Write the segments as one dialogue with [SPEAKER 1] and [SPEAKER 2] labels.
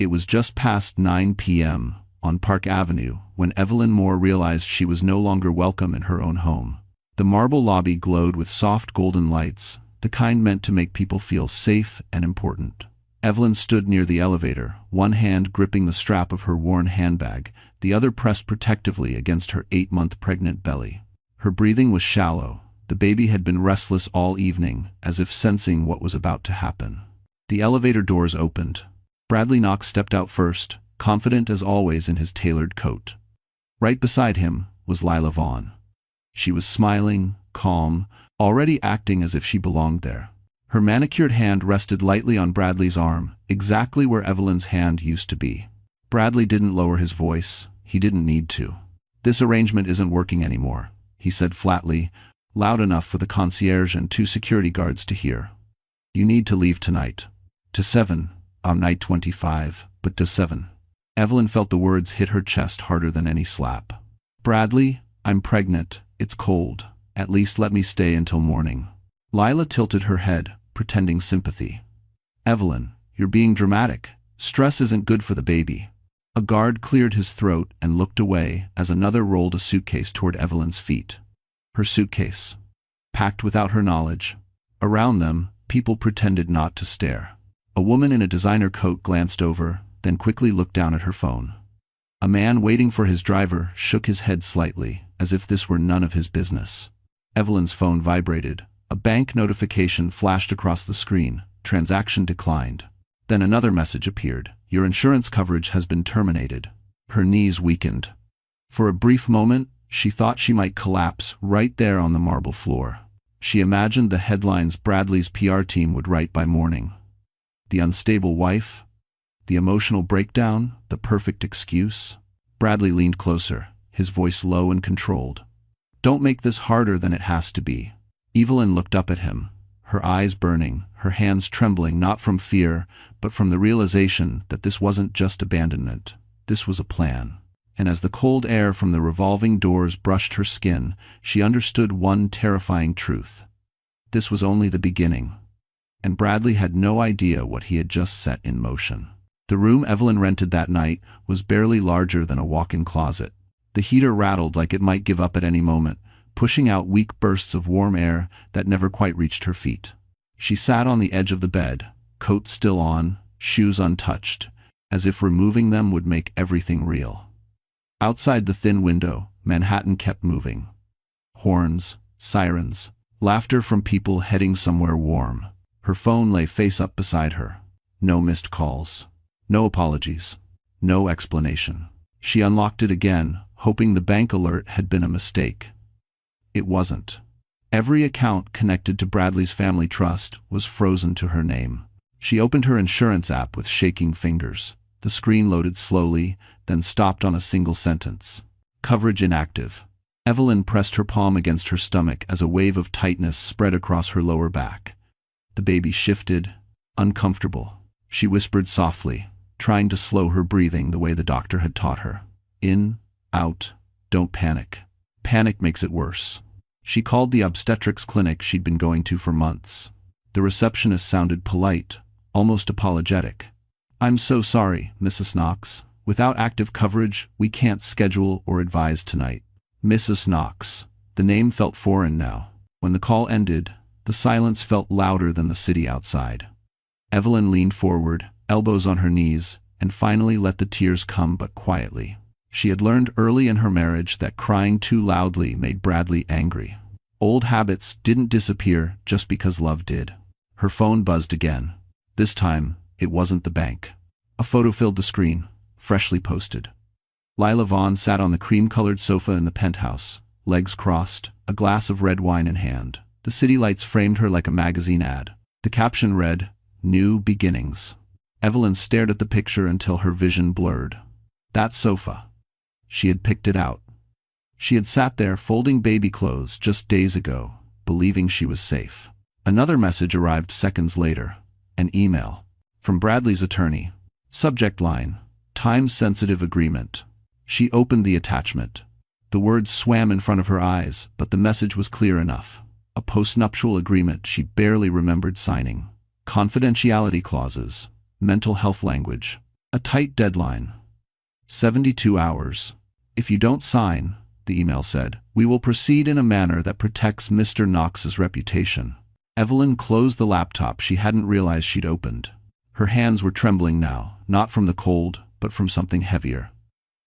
[SPEAKER 1] It was just past 9 p.m. on Park Avenue when Evelyn Moore realized she was no longer welcome in her own home. The marble lobby glowed with soft golden lights, the kind meant to make people feel safe and important. Evelyn stood near the elevator, one hand gripping the strap of her worn handbag, the other pressed protectively against her 8-month pregnant belly. Her breathing was shallow. The baby had been restless all evening, as if sensing what was about to happen. The elevator doors opened. Bradley Knox stepped out first, confident as always in his tailored coat. Right beside him was Lila Vaughn. She was smiling, calm, already acting as if she belonged there. Her manicured hand rested lightly on Bradley's arm, exactly where Evelyn's hand used to be. Bradley didn't lower his voice. He didn't need to. "This arrangement isn't working anymore," he said flatly, loud enough for the concierge and 2 security guards to hear. "You need to leave tonight. To 7, on night 25, but to 7. Evelyn felt the words hit her chest harder than any slap. "Bradley, I'm pregnant. It's cold. At least let me stay until morning." Lila tilted her head, pretending sympathy. "Evelyn, you're being dramatic. Stress isn't good for the baby." A guard cleared his throat and looked away as another rolled a suitcase toward Evelyn's feet. Her suitcase. Packed without her knowledge. Around them, people pretended not to stare. A woman in a designer coat glanced over, then quickly looked down at her phone. A man waiting for his driver shook his head slightly, as if this were none of his business. Evelyn's phone vibrated. A bank notification flashed across the screen. Transaction declined. Then another message appeared. "Your insurance coverage has been terminated." Her knees weakened. For a brief moment, she thought she might collapse right there on the marble floor. She imagined the headlines Bradley's PR team would write by morning. The unstable wife, the emotional breakdown, the perfect excuse. Bradley leaned closer, his voice low and controlled. "Don't make this harder than it has to be." Evelyn looked up at him, her eyes burning, her hands trembling not from fear, but from the realization that this wasn't just abandonment. This was a plan. And as the cold air from the revolving doors brushed her skin, she understood one terrifying truth. This was only the beginning. And Bradley had no idea what he had just set in motion. The room Evelyn rented that night was barely larger than a walk-in closet. The heater rattled like it might give up at any moment, pushing out weak bursts of warm air that never quite reached her feet. She sat on the edge of the bed, coat still on, shoes untouched, as if removing them would make everything real. Outside the thin window, Manhattan kept moving. Horns, sirens, laughter from people heading somewhere warm. Her phone lay face up beside her. No missed calls. No apologies. No explanation. She unlocked it again, hoping the bank alert had been a mistake. It wasn't. Every account connected to Bradley's family trust was frozen to her name. She opened her insurance app with shaking fingers. The screen loaded slowly, then stopped on a single sentence. "Coverage inactive." Evelyn pressed her palm against her stomach as a wave of tightness spread across her lower back. The baby shifted, uncomfortable. She whispered softly, trying to slow her breathing the way the doctor had taught her. "In, out, don't panic. Panic makes it worse." She called the obstetrics clinic she'd been going to for months. The receptionist sounded polite, almost apologetic. "I'm so sorry, Mrs. Knox. Without active coverage, we can't schedule or advise tonight." Mrs. Knox. The name felt foreign now. When the call ended, the silence felt louder than the city outside. Evelyn leaned forward, elbows on her knees, and finally let the tears come but quietly. She had learned early in her marriage that crying too loudly made Bradley angry. Old habits didn't disappear just because love did. Her phone buzzed again. This time, it wasn't the bank. A photo filled the screen, freshly posted. Lila Vaughn sat on the cream-colored sofa in the penthouse, legs crossed, a glass of red wine in hand. The city lights framed her like a magazine ad. The caption read, "New Beginnings." Evelyn stared at the picture until her vision blurred. That sofa. She had picked it out. She had sat there folding baby clothes just days ago, believing she was safe. Another message arrived seconds later. An email. From Bradley's attorney. Subject line, "Time-sensitive agreement." She opened the attachment. The words swam in front of her eyes, but the message was clear enough. A postnuptial agreement she barely remembered signing. Confidentiality clauses. Mental health language. A tight deadline. 72 hours. If you don't sign, the email said, we will proceed in a manner that protects Mr. Knox's reputation. Evelyn closed the laptop she hadn't realized she'd opened. Her hands were trembling now, not from the cold, but from something heavier.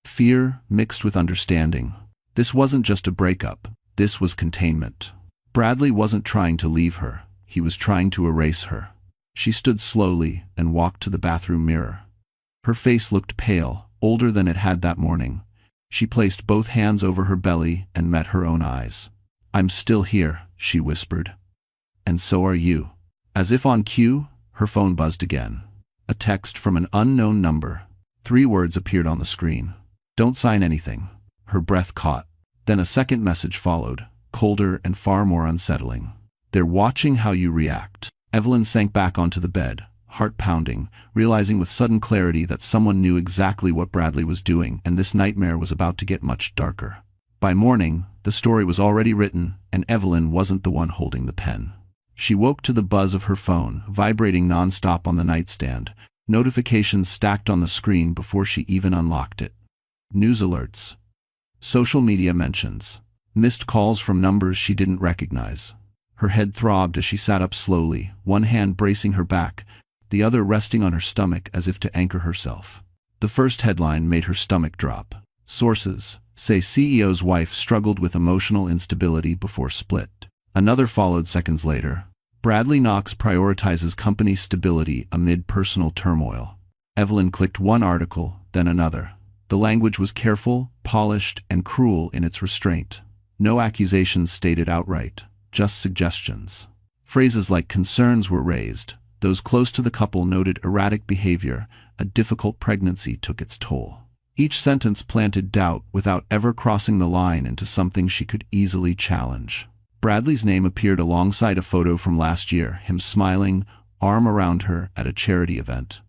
[SPEAKER 1] Fear mixed with understanding. This wasn't just a breakup. This was containment. Bradley wasn't trying to leave her. He was trying to erase her. She stood slowly and walked to the bathroom mirror. Her face looked pale, older than it had that morning. She placed both hands over her belly and met her own eyes. I'm still here, she whispered. And so are you. As if on cue, her phone buzzed again. A text from an unknown number. 3 words appeared on the screen. Don't sign anything. Her breath caught. Then a second message followed, colder and far more unsettling. They're watching how you react. Evelyn sank back onto the bed, heart pounding, realizing with sudden clarity that someone knew exactly what Bradley was doing, and this nightmare was about to get much darker. By morning, the story was already written, and Evelyn wasn't the one holding the pen. She woke to the buzz of her phone, vibrating nonstop on the nightstand, notifications stacked on the screen before she even unlocked it. News alerts. Social media mentions. Missed calls from numbers she didn't recognize. Her head throbbed as she sat up slowly, one hand bracing her back, the other resting on her stomach as if to anchor herself. The first headline made her stomach drop. Sources say CEO's wife struggled with emotional instability before split. Another followed seconds later. Bradley Knox prioritizes company stability amid personal turmoil. Evelyn clicked one article, then another. The language was careful, polished, and cruel in its restraint. No accusations stated outright, just suggestions. Phrases like concerns were raised. Those close to the couple noted erratic behavior. A difficult pregnancy took its toll. Each sentence planted doubt without ever crossing the line into something she could easily challenge. Bradley's name appeared alongside a photo from last year, him smiling, arm around her at a charity event.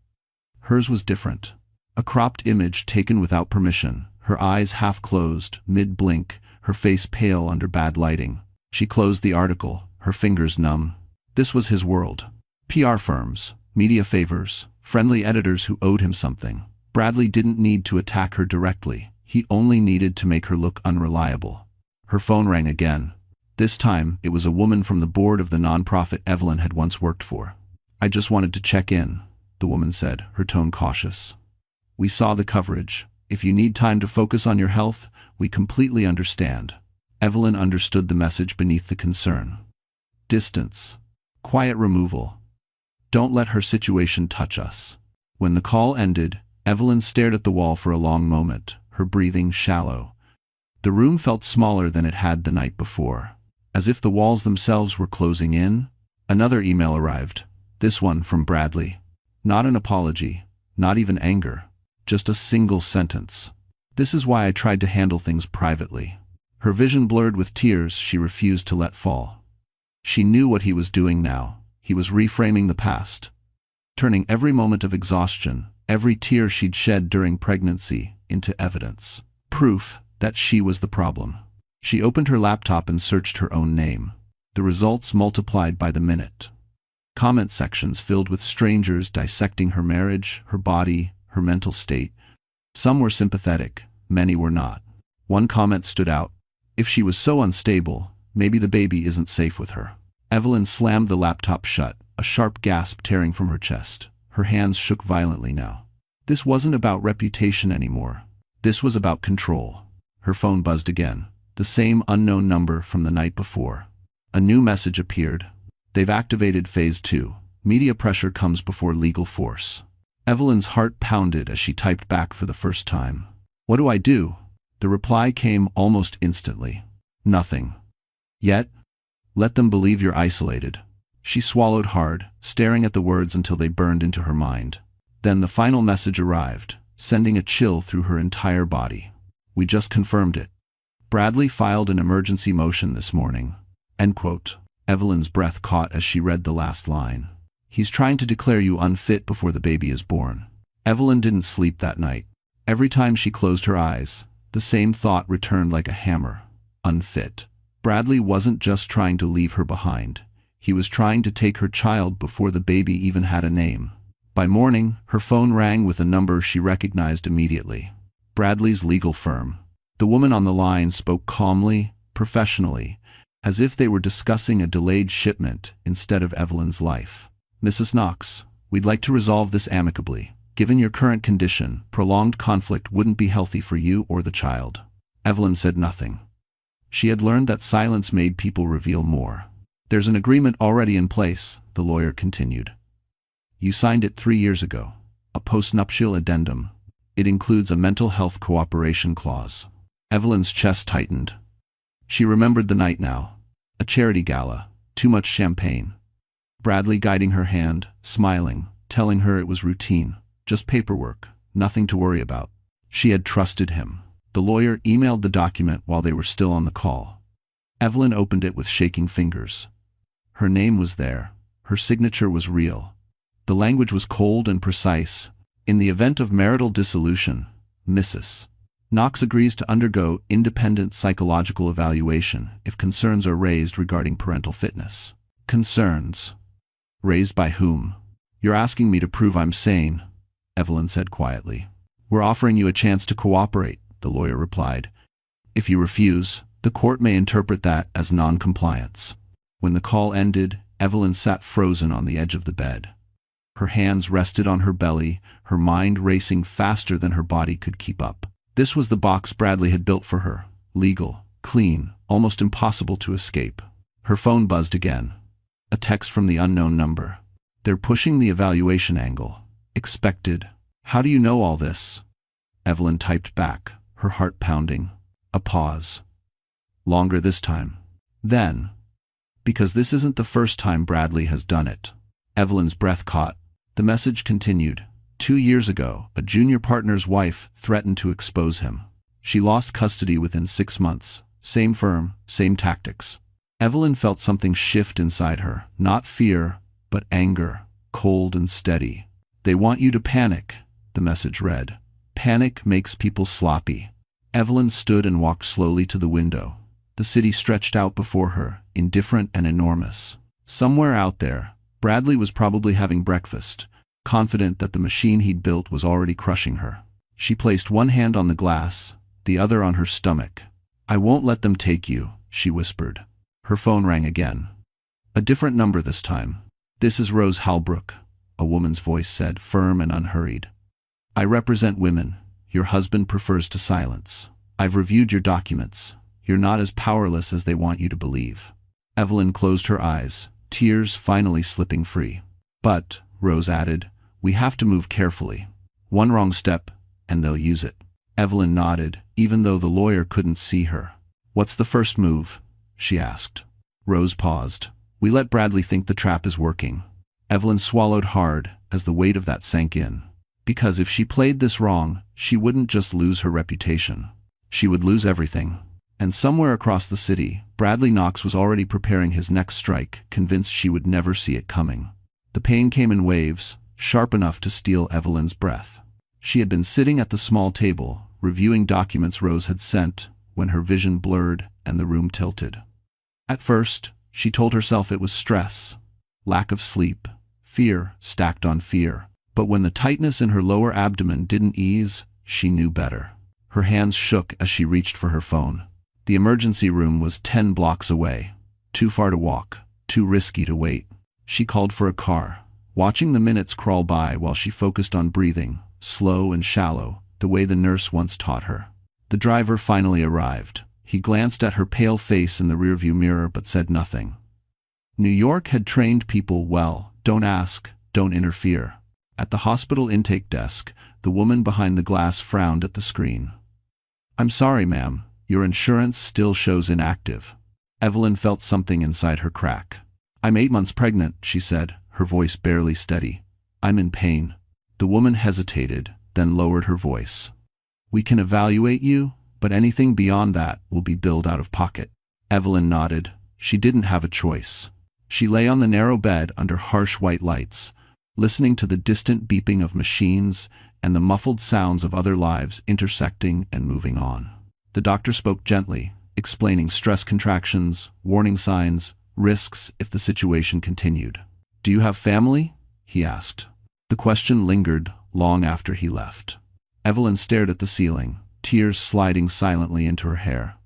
[SPEAKER 1] Hers was different. A cropped image taken without permission, her eyes half closed, mid-blink, her face pale under bad lighting. She closed the article, her fingers numb. This was his world. PR firms, media favors, friendly editors who owed him something. Bradley didn't need to attack her directly. He only needed to make her look unreliable. Her phone rang again. This time, it was a woman from the board of the nonprofit Evelyn had once worked for. I just wanted to check in, the woman said, her tone cautious. We saw the coverage. If you need time to focus on your health, we completely understand. Evelyn understood the message beneath the concern. Distance. Quiet removal. Don't let her situation touch us. When the call ended, Evelyn stared at the wall for a long moment, her breathing shallow. The room felt smaller than it had the night before. As if the walls themselves were closing in. Another email arrived, this one from Bradley. Not an apology, not even anger, just a single sentence. This is why I tried to handle things privately. Her vision blurred with tears she refused to let fall. She knew what he was doing now. He was reframing the past, turning every moment of exhaustion, every tear she'd shed during pregnancy, into evidence. Proof that she was the problem. She opened her laptop and searched her own name. The results multiplied by the minute. Comment sections filled with strangers dissecting her marriage, her body, her mental state. Some were sympathetic, many were not. One comment stood out. If she was so unstable, maybe the baby isn't safe with her. Evelyn slammed the laptop shut, a sharp gasp tearing from her chest. Her hands shook violently now. This wasn't about reputation anymore. This was about control. Her phone buzzed again. The same unknown number from the night before. A new message appeared. They've activated Phase 2. Media pressure comes before legal force. Evelyn's heart pounded as she typed back for the first time. What do I do? The reply came almost instantly. Nothing. Yet, let them believe you're isolated. She swallowed hard, staring at the words until they burned into her mind. Then the final message arrived, sending a chill through her entire body. We just confirmed it. Bradley filed an emergency motion this morning. End quote. Evelyn's breath caught as she read the last line. He's trying to declare you unfit before the baby is born. Evelyn didn't sleep that night. Every time she closed her eyes, the same thought returned like a hammer. Unfit. Bradley wasn't just trying to leave her behind. He was trying to take her child before the baby even had a name. By morning, her phone rang with a number she recognized immediately. Bradley's legal firm. The woman on the line spoke calmly, professionally, as if they were discussing a delayed shipment instead of Evelyn's life. "Mrs. Knox, we'd like to resolve this amicably. Given your current condition, prolonged conflict wouldn't be healthy for you or the child." Evelyn said nothing. She had learned that silence made people reveal more. "There's an agreement already in place," the lawyer continued. "You signed it 3 years ago. A postnuptial addendum. It includes a mental health cooperation clause." Evelyn's chest tightened. She remembered the night now. A charity gala. Too much champagne. Bradley guiding her hand, smiling, telling her it was routine. Just paperwork. Nothing to worry about. She had trusted him. The lawyer emailed the document while they were still on the call. Evelyn opened it with shaking fingers. Her name was there. Her signature was real. The language was cold and precise. In the event of marital dissolution, Mrs. Knox agrees to undergo independent psychological evaluation if concerns are raised regarding parental fitness. Concerns? Raised by whom? "You're asking me to prove I'm sane," Evelyn said quietly. "We're offering you a chance to cooperate," the lawyer replied. "If you refuse, the court may interpret that as non-compliance." When the call ended, Evelyn sat frozen on the edge of the bed. Her hands rested on her belly, her mind racing faster than her body could keep up. This was the box Bradley had built for her. Legal, clean, almost impossible to escape. Her phone buzzed again. A text from the unknown number. "They're pushing the evaluation angle. Expected. How do you know all this?" Evelyn typed back, her heart pounding. A pause. Longer this time. Then, "Because this isn't the first time Bradley has done it." Evelyn's breath caught. The message continued. 2 years ago, a junior partner's wife threatened to expose him. She lost custody within 6 months. Same firm, same tactics. Evelyn felt something shift inside her, not fear, but anger, cold and steady. "They want you to panic," the message read. "Panic makes people sloppy." Evelyn stood and walked slowly to the window. The city stretched out before her, indifferent and enormous. Somewhere out there, Bradley was probably having breakfast, confident that the machine he'd built was already crushing her. She placed one hand on the glass, the other on her stomach. "I won't let them take you," she whispered. Her phone rang again. A different number this time. "This is Rose Halbrook," a woman's voice said, firm and unhurried. "I represent women. Your husband prefers to silence. I've reviewed your documents. You're not as powerless as they want you to believe." Evelyn closed her eyes, tears finally slipping free. "But," Rose added, "we have to move carefully. One wrong step, and they'll use it." Evelyn nodded, even though the lawyer couldn't see her. "What's the first move?" she asked. Rose paused. "We let Bradley think the trap is working." Evelyn swallowed hard as the weight of that sank in. Because if she played this wrong, she wouldn't just lose her reputation. She would lose everything. And somewhere across the city, Bradley Knox was already preparing his next strike, convinced she would never see it coming. The pain came in waves, sharp enough to steal Evelyn's breath. She had been sitting at the small table, reviewing documents Rose had sent, when her vision blurred and the room tilted. At first, she told herself it was stress, lack of sleep, fear stacked on fear. But when the tightness in her lower abdomen didn't ease, she knew better. Her hands shook as she reached for her phone. The emergency room was 10 blocks away. Too far to walk, too risky to wait. She called for a car, watching the minutes crawl by while she focused on breathing, slow and shallow, the way the nurse once taught her. The driver finally arrived. He glanced at her pale face in the rearview mirror but said nothing. New York had trained people well. Don't ask, don't interfere. At the hospital intake desk, the woman behind the glass frowned at the screen. "I'm sorry, ma'am. Your insurance still shows inactive." Evelyn felt something inside her crack. "I'm 8 months pregnant," she said, her voice barely steady. "I'm in pain." The woman hesitated, then lowered her voice. "We can evaluate you, but anything beyond that will be billed out of pocket." Evelyn nodded. She didn't have a choice. She lay on the narrow bed under harsh white lights, listening to the distant beeping of machines and the muffled sounds of other lives intersecting and moving on. The doctor spoke gently, explaining stress contractions, warning signs, risks if the situation continued. "Do you have family?" he asked. The question lingered long after he left. Evelyn stared at the ceiling, tears sliding silently into her hair.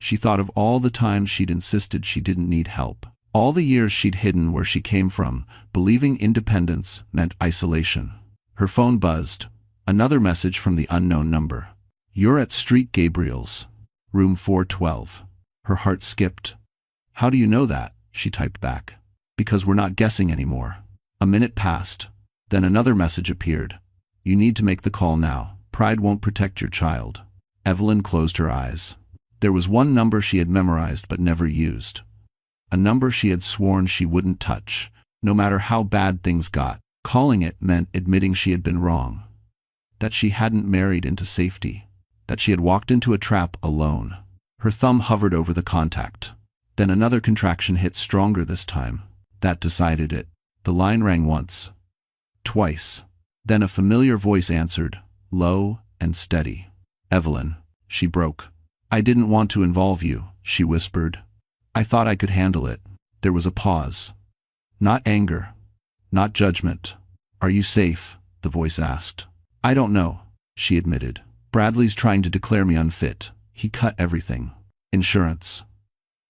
[SPEAKER 1] She thought of all the times she'd insisted she didn't need help. All the years she'd hidden where she came from, believing independence meant isolation. Her phone buzzed. Another message from the unknown number. "You're at Street Gabriel's, room 412. Her heart skipped. "How do you know that?" she typed back. "Because we're not guessing anymore." A minute passed. Then another message appeared. "You need to make the call now. Pride won't protect your child." Evelyn closed her eyes. There was one number she had memorized but never used. A number she had sworn she wouldn't touch, no matter how bad things got. Calling it meant admitting she had been wrong. That she hadn't married into safety. That she had walked into a trap alone. Her thumb hovered over the contact. Then another contraction hit stronger this time. That decided it. The line rang once. Twice. Then a familiar voice answered, low and steady. "Evelyn." She broke. "I didn't want to involve you," she whispered. "I thought I could handle it." There was a pause. Not anger. Not judgment. "Are you safe?" the voice asked. "I don't know," she admitted. "Bradley's trying to declare me unfit. He cut everything. Insurance.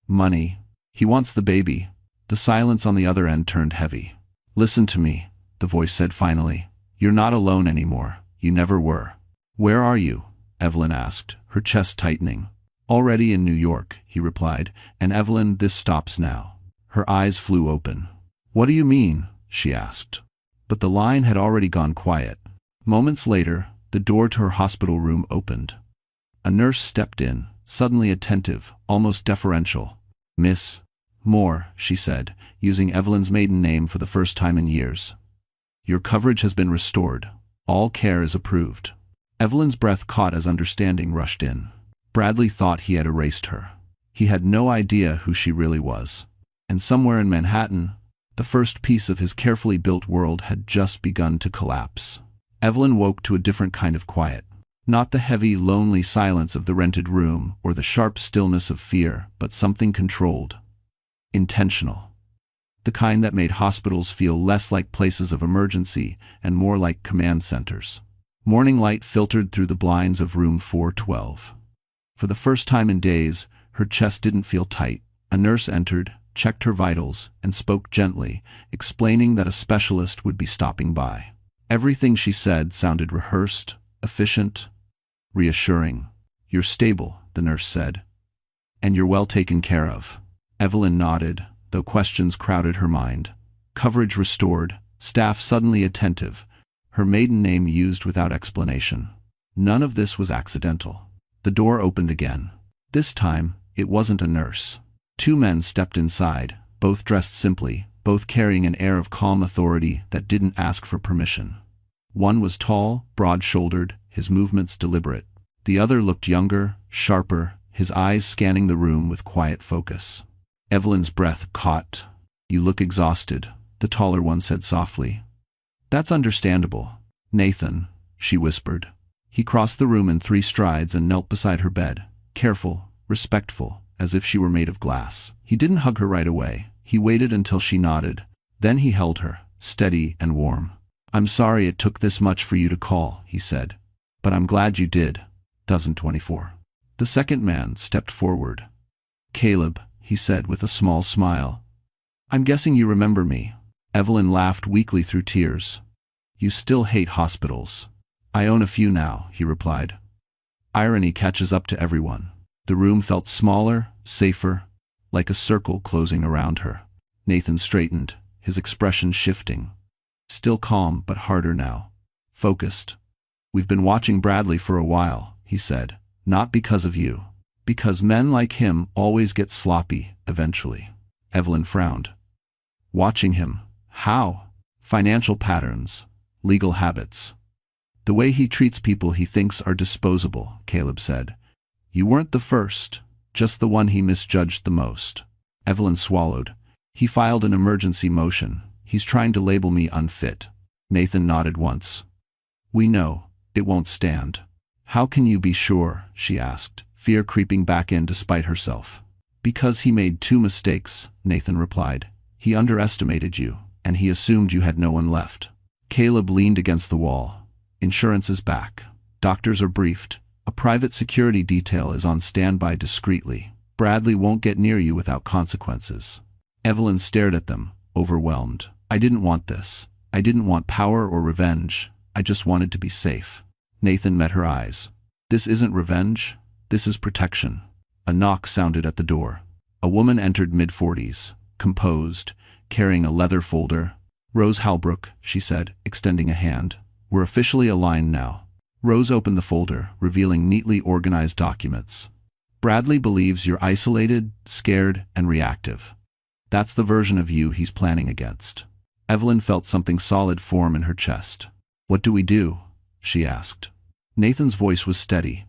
[SPEAKER 1] Money. He wants the baby." The silence on the other end turned heavy. "Listen to me," the voice said finally. "You're not alone anymore. You never were." "Where are you?" Evelyn asked, her chest tightening. "Already in New York," he replied, "and Evelyn, this stops now." Her eyes flew open. "What do you mean?" she asked. But the line had already gone quiet. Moments later, the door to her hospital room opened. A nurse stepped in, suddenly attentive, almost deferential. "Miss Moore," she said, using Evelyn's maiden name for the first time in years. "Your coverage has been restored. All care is approved." Evelyn's breath caught as understanding rushed in. Bradley thought he had erased her. He had no idea who she really was. And somewhere in Manhattan, the first piece of his carefully built world had just begun to collapse. Evelyn woke to a different kind of quiet. Not the heavy, lonely silence of the rented room or the sharp stillness of fear, but something controlled. Intentional. The kind that made hospitals feel less like places of emergency and more like command centers. Morning light filtered through the blinds of room 412. For the first time in days, her chest didn't feel tight. A nurse entered, checked her vitals, and spoke gently, explaining that a specialist would be stopping by. Everything she said sounded rehearsed, efficient, reassuring. "You're stable," the nurse said. "And you're well taken care of." Evelyn nodded, though questions crowded her mind. Coverage restored, staff suddenly attentive, her maiden name used without explanation. None of this was accidental. The door opened again. This time, it wasn't a nurse. Two men stepped inside, both dressed simply, both carrying an air of calm authority that didn't ask for permission. One was tall, broad-shouldered, his movements deliberate. The other looked younger, sharper, his eyes scanning the room with quiet focus. Evelyn's breath caught. "You look exhausted," the taller one said softly. "That's understandable." "Nathan," she whispered. He crossed the room in 3 strides and knelt beside her bed, careful, respectful, as if she were made of glass. He didn't hug her right away. He waited until she nodded. Then he held her, steady and warm. "I'm sorry it took this much for you to call," he said. "But I'm glad you did." 2024. The second man stepped forward. "Caleb," he said with a small smile. "I'm guessing you remember me." Evelyn laughed weakly through tears. "You still hate hospitals." "I own a few now," he replied. Irony catches up to everyone. The room felt smaller, safer, like a circle closing around her. Nathan straightened, his expression shifting. Still calm, but harder now. Focused. "We've been watching Bradley for a while," he said. "Not because of you. Because men like him always get sloppy, eventually." Evelyn frowned. "Watching him? How?" "Financial patterns. Legal habits. The way he treats people he thinks are disposable," Caleb said. "You weren't the first, just the one he misjudged the most." Evelyn swallowed. "He filed an emergency motion. He's trying to label me unfit." Nathan nodded once. "We know. It won't stand." "How can you be sure?" she asked, fear creeping back in despite herself. "Because he made 2 mistakes," Nathan replied. "He underestimated you, and he assumed you had no one left." Caleb leaned against the wall. Insurance is back. Doctors are briefed. A private security detail is on standby discreetly. Bradley won't get near you without consequences. Evelyn stared at them, overwhelmed. I didn't want this. I didn't want power or revenge. I just wanted to be safe. Nathan met her eyes. This isn't revenge. This is protection. A knock sounded at the door. A woman entered mid-40s, composed, carrying a leather folder. Rose Halbrook, she said, extending a hand. We're officially aligned now. Rose opened the folder, revealing neatly organized documents. Bradley believes you're isolated, scared, and reactive. That's the version of you he's planning against. Evelyn felt something solid form in her chest. What do we do? She asked. Nathan's voice was steady.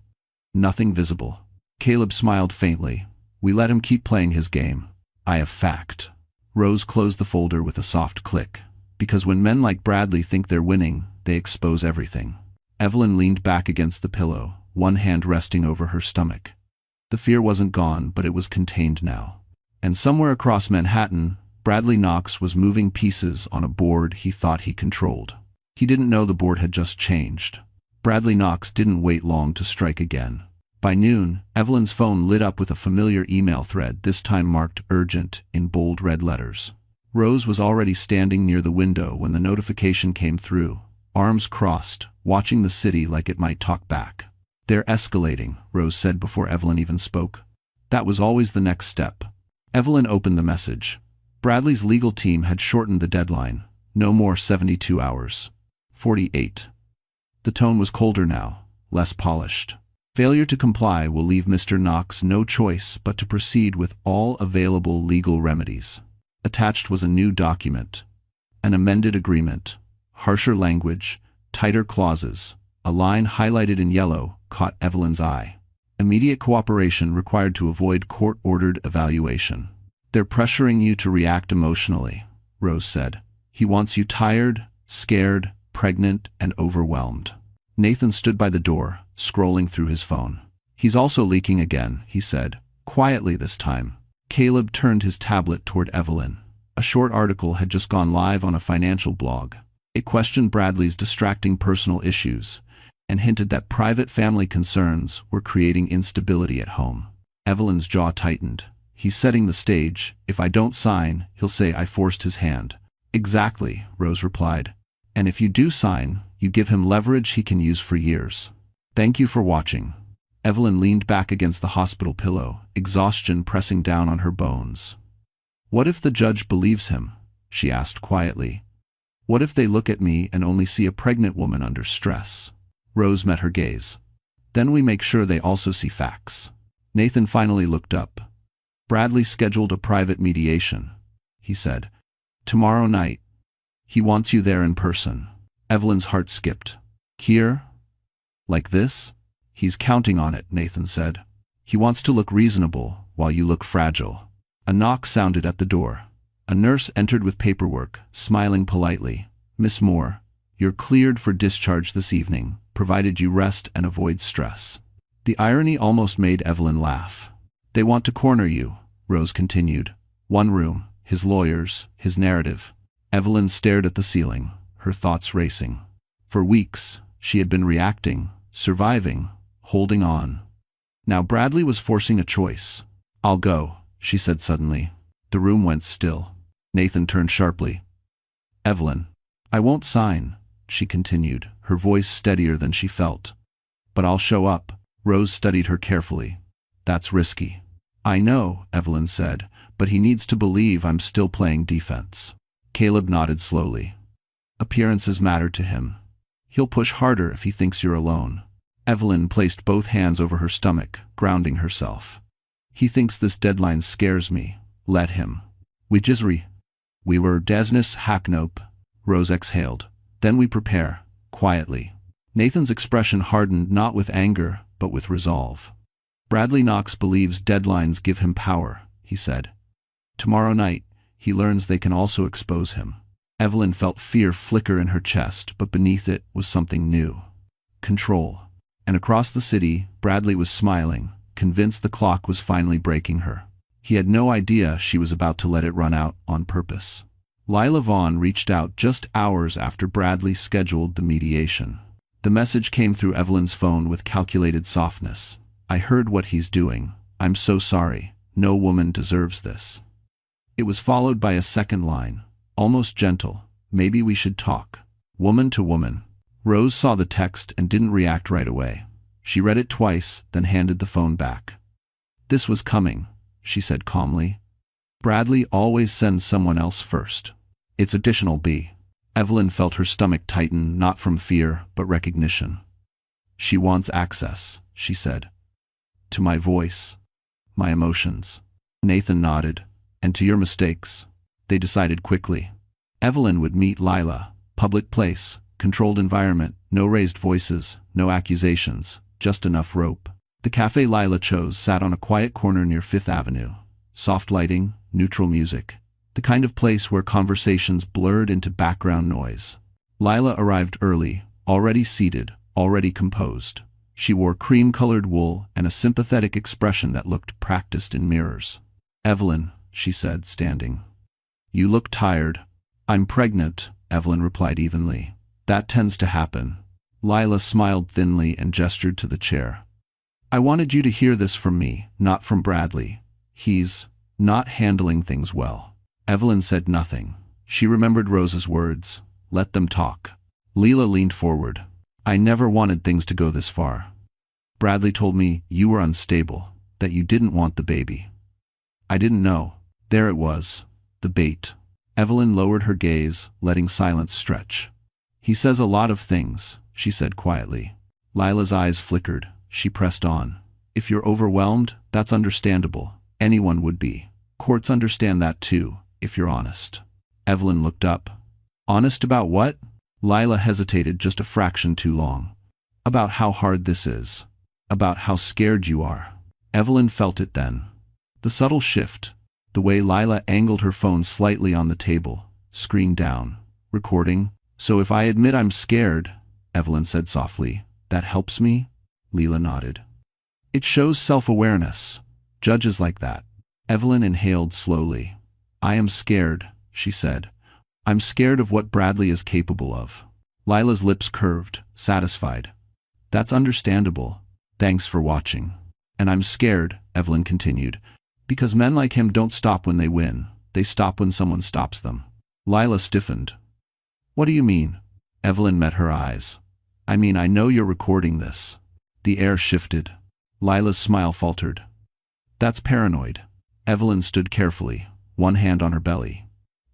[SPEAKER 1] Nothing visible. Caleb smiled faintly. We let him keep playing his game. I have fact. Rose closed the folder with a soft click. Because when men like Bradley think they're winning, they expose everything. Evelyn leaned back against the pillow, one hand resting over her stomach. The fear wasn't gone, but it was contained now. And somewhere across Manhattan, Bradley Knox was moving pieces on a board he thought he controlled. He didn't know the board had just changed. Bradley Knox didn't wait long to strike again. By noon, Evelyn's phone lit up with a familiar email thread, this time marked urgent in bold red letters. Rose was already standing near the window when the notification came through, arms crossed, watching the city like it might talk back. They're escalating, Rose said before Evelyn even spoke. That was always the next step. Evelyn opened the message. Bradley's legal team had shortened the deadline. No more 72 hours. 48. The tone was colder now, less polished. Failure to comply will leave Mr. Knox no choice but to proceed with all available legal remedies. Attached was a new document. An amended agreement. Harsher language, tighter clauses. A line highlighted in yellow caught Evelyn's eye. Immediate cooperation required to avoid court-ordered evaluation. They're pressuring you to react emotionally, Rose said. He wants you tired, scared, pregnant, and overwhelmed. Nathan stood by the door, scrolling through his phone. He's also leaking again, he said, quietly this time. Caleb turned his tablet toward Evelyn. A short article had just gone live on a financial blog. It questioned Bradley's distracting personal issues and hinted that private family concerns were creating instability at home. Evelyn's jaw tightened. He's setting the stage. If I don't sign, he'll say I forced his hand. Exactly, Rose replied. And if you do sign, you give him leverage he can use for years. Thank you for watching. Evelyn leaned back against the hospital pillow, exhaustion pressing down on her bones. What if the judge believes him? She asked quietly. What if they look at me and only see a pregnant woman under stress? Rose met her gaze. Then we make sure they also see facts. Nathan finally looked up. Bradley scheduled a private mediation, he said. Tomorrow night. He wants you there in person. Evelyn's heart skipped. Here? Like this? He's counting on it, Nathan said. He wants to look reasonable while you look fragile. A knock sounded at the door. A nurse entered with paperwork, smiling politely. Miss Moore, you're cleared for discharge this evening, provided you rest and avoid stress. The irony almost made Evelyn laugh. They want to corner you, Rose continued. One room, his lawyers, his narrative. Evelyn stared at the ceiling, her thoughts racing. For weeks, she had been reacting, surviving, holding on. Now Bradley was forcing a choice. I'll go, she said suddenly. The room went still. Nathan turned sharply. Evelyn. I won't sign, she continued, her voice steadier than she felt. But I'll show up. Rose studied her carefully. That's risky. I know, Evelyn said, but he needs to believe I'm still playing defense. Caleb nodded slowly. Appearances matter to him. He'll push harder if he thinks you're alone. Evelyn placed both hands over her stomach, grounding herself. He thinks this deadline scares me. Let him. We were Desness Hacknope. Rose exhaled. Then we prepare, quietly. Nathan's expression hardened not with anger, but with resolve. Bradley Knox believes deadlines give him power, he said. Tomorrow night, he learns they can also expose him. Evelyn felt fear flicker in her chest, but beneath it was something new. Control. And across the city, Bradley was smiling, convinced the clock was finally breaking her. He had no idea she was about to let it run out on purpose. Lila Vaughn reached out just hours after Bradley scheduled the mediation. The message came through Evelyn's phone with calculated softness. I heard what he's doing. I'm so sorry. No woman deserves this. It was followed by a second line, almost gentle. Maybe we should talk. Woman to woman. Rose saw the text and didn't react right away. She read it twice, then handed the phone back. This was coming, she said calmly. Bradley always sends someone else first. It's additional B. Evelyn felt her stomach tighten, not from fear, but recognition. She wants access, she said. To my voice. My emotions. Nathan nodded. And to your mistakes. They decided quickly. Evelyn would meet Lila. Public place, controlled environment, no raised voices, no accusations, just enough rope. The cafe Lila chose sat on a quiet corner near Fifth Avenue. Soft lighting, neutral music. The kind of place where conversations blurred into background noise. Lila arrived early, already seated, already composed. She wore cream-colored wool and a sympathetic expression that looked practiced in mirrors. Evelyn, she said, standing. You look tired. I'm pregnant, Evelyn replied evenly. That tends to happen. Lila smiled thinly and gestured to the chair. I wanted you to hear this from me, not from Bradley. He's not handling things well. Evelyn said nothing. She remembered Rose's words. Let them talk. Lila leaned forward. I never wanted things to go this far. Bradley told me you were unstable, that you didn't want the baby. I didn't know. There it was. The bait. Evelyn lowered her gaze, letting silence stretch. He says a lot of things, she said quietly. Lila's eyes flickered. She pressed on. If you're overwhelmed, that's understandable. Anyone would be. Courts understand that too, if you're honest. Evelyn looked up. Honest about what? Lila hesitated just a fraction too long. About how hard this is. About how scared you are. Evelyn felt it then. The subtle shift. The way Lila angled her phone slightly on the table. Screen down. Recording. So if I admit I'm scared, Evelyn said softly, that helps me? Lila nodded. It shows self-awareness. Judges like that. Evelyn inhaled slowly. I am scared, she said. I'm scared of what Bradley is capable of. Lila's lips curved, satisfied. That's understandable. Thanks for watching. And I'm scared, Evelyn continued, because men like him don't stop when they win. They stop when someone stops them. Lila stiffened. What do you mean? Evelyn met her eyes. I mean, I know you're recording this. The air shifted. Lila's smile faltered. That's paranoid. Evelyn stood carefully, one hand on her belly.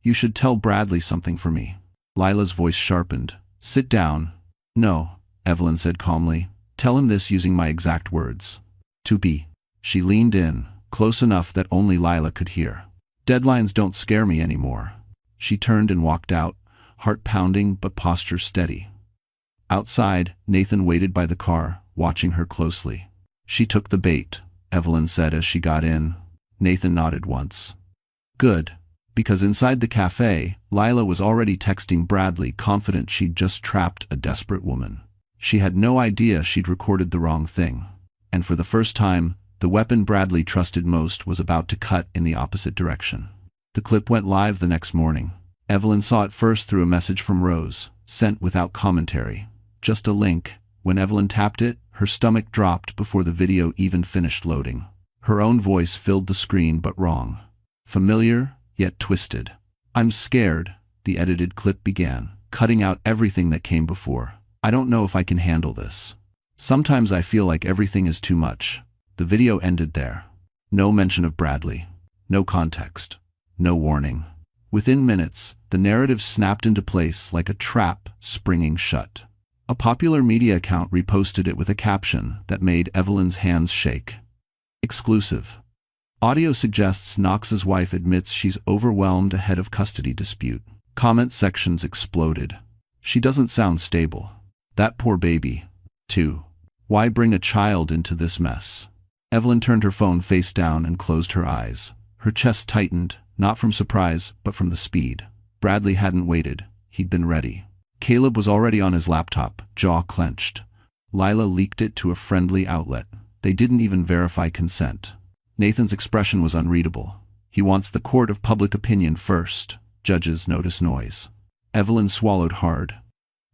[SPEAKER 1] You should tell Bradley something for me. Lila's voice sharpened. Sit down. No, Evelyn said calmly. Tell him this using my exact words. To be. She leaned in, close enough that only Lila could hear. Deadlines don't scare me anymore. She turned and walked out, heart pounding but posture steady. Outside, Nathan waited by the car, watching her closely. She took the bait, Evelyn said as she got in. Nathan nodded once. Good. Because inside the cafe, Lila was already texting Bradley, confident she'd just trapped a desperate woman. She had no idea she'd recorded the wrong thing. And for the first time, the weapon Bradley trusted most was about to cut in the opposite direction. The clip went live the next morning. Evelyn saw it first through a message from Rose, sent without commentary. Just a link. When Evelyn tapped it, her stomach dropped before the video even finished loading. Her own voice filled the screen, but wrong. Familiar, yet twisted. I'm scared, the edited clip began, cutting out everything that came before. I don't know if I can handle this. Sometimes I feel like everything is too much. The video ended there. No mention of Bradley. No context. No warning. Within minutes, the narrative snapped into place like a trap springing shut. A popular media account reposted it with a caption that made Evelyn's hands shake. Exclusive. Audio suggests Knox's wife admits she's overwhelmed ahead of custody dispute. Comment sections exploded. She doesn't sound stable. That poor baby. Too. Why bring a child into this mess? Evelyn turned her phone face down and closed her eyes. Her chest tightened, not from surprise, but from the speed. Bradley hadn't waited. He'd been ready. Caleb was already on his laptop, jaw clenched. Lila leaked it to a friendly outlet. They didn't even verify consent. Nathan's expression was unreadable. He wants the court of public opinion first. Judges notice noise. Evelyn swallowed hard.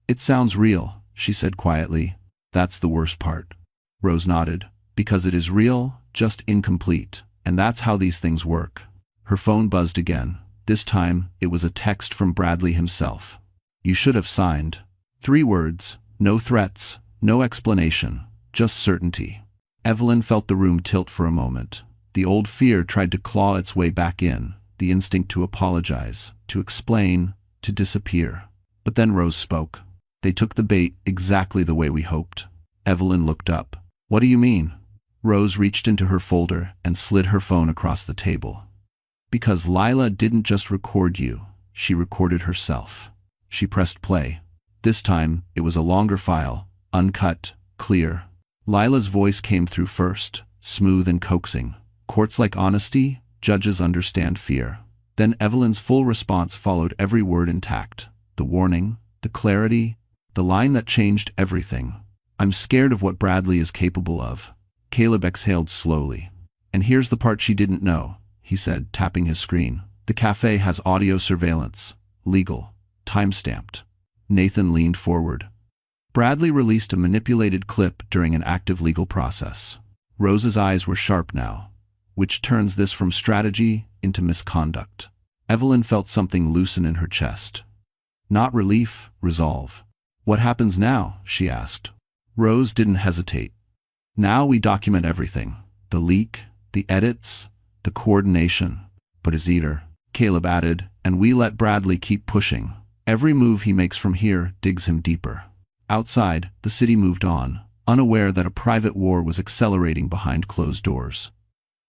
[SPEAKER 1] It sounds real, she said quietly. That's the worst part. Rose nodded. Because it is real, just incomplete. And that's how these things work. Her phone buzzed again. This time, it was a text from Bradley himself. You should have signed. 3 words, no threats, no explanation, just certainty. Evelyn felt the room tilt for a moment. The old fear tried to claw its way back in, the instinct to apologize, to explain, to disappear. But then Rose spoke. They took the bait exactly the way we hoped. Evelyn looked up. What do you mean? Rose reached into her folder and slid her phone across the table. Because Lila didn't just record you, she recorded herself. She pressed play. This time, it was a longer file, uncut, clear. Lila's voice came through first, smooth and coaxing. Courts like honesty, judges understand fear. Then Evelyn's full response followed, every word intact. The warning, the clarity, the line that changed everything. I'm scared of what Bradley is capable of. Caleb exhaled slowly. And here's the part she didn't know, he said, tapping his screen. The cafe has audio surveillance. Legal. Time-stamped. Nathan leaned forward. Bradley released a manipulated clip during an active legal process. Rose's eyes were sharp now. Which turns this from strategy into misconduct. Evelyn felt something loosen in her chest. Not relief, resolve. What happens now? She asked. Rose didn't hesitate. Now we document everything. The leak, the edits, the coordination. But as eater, Caleb added, and we let Bradley keep pushing. Every move he makes from here digs him deeper. Outside, the city moved on, unaware that a private war was accelerating behind closed doors.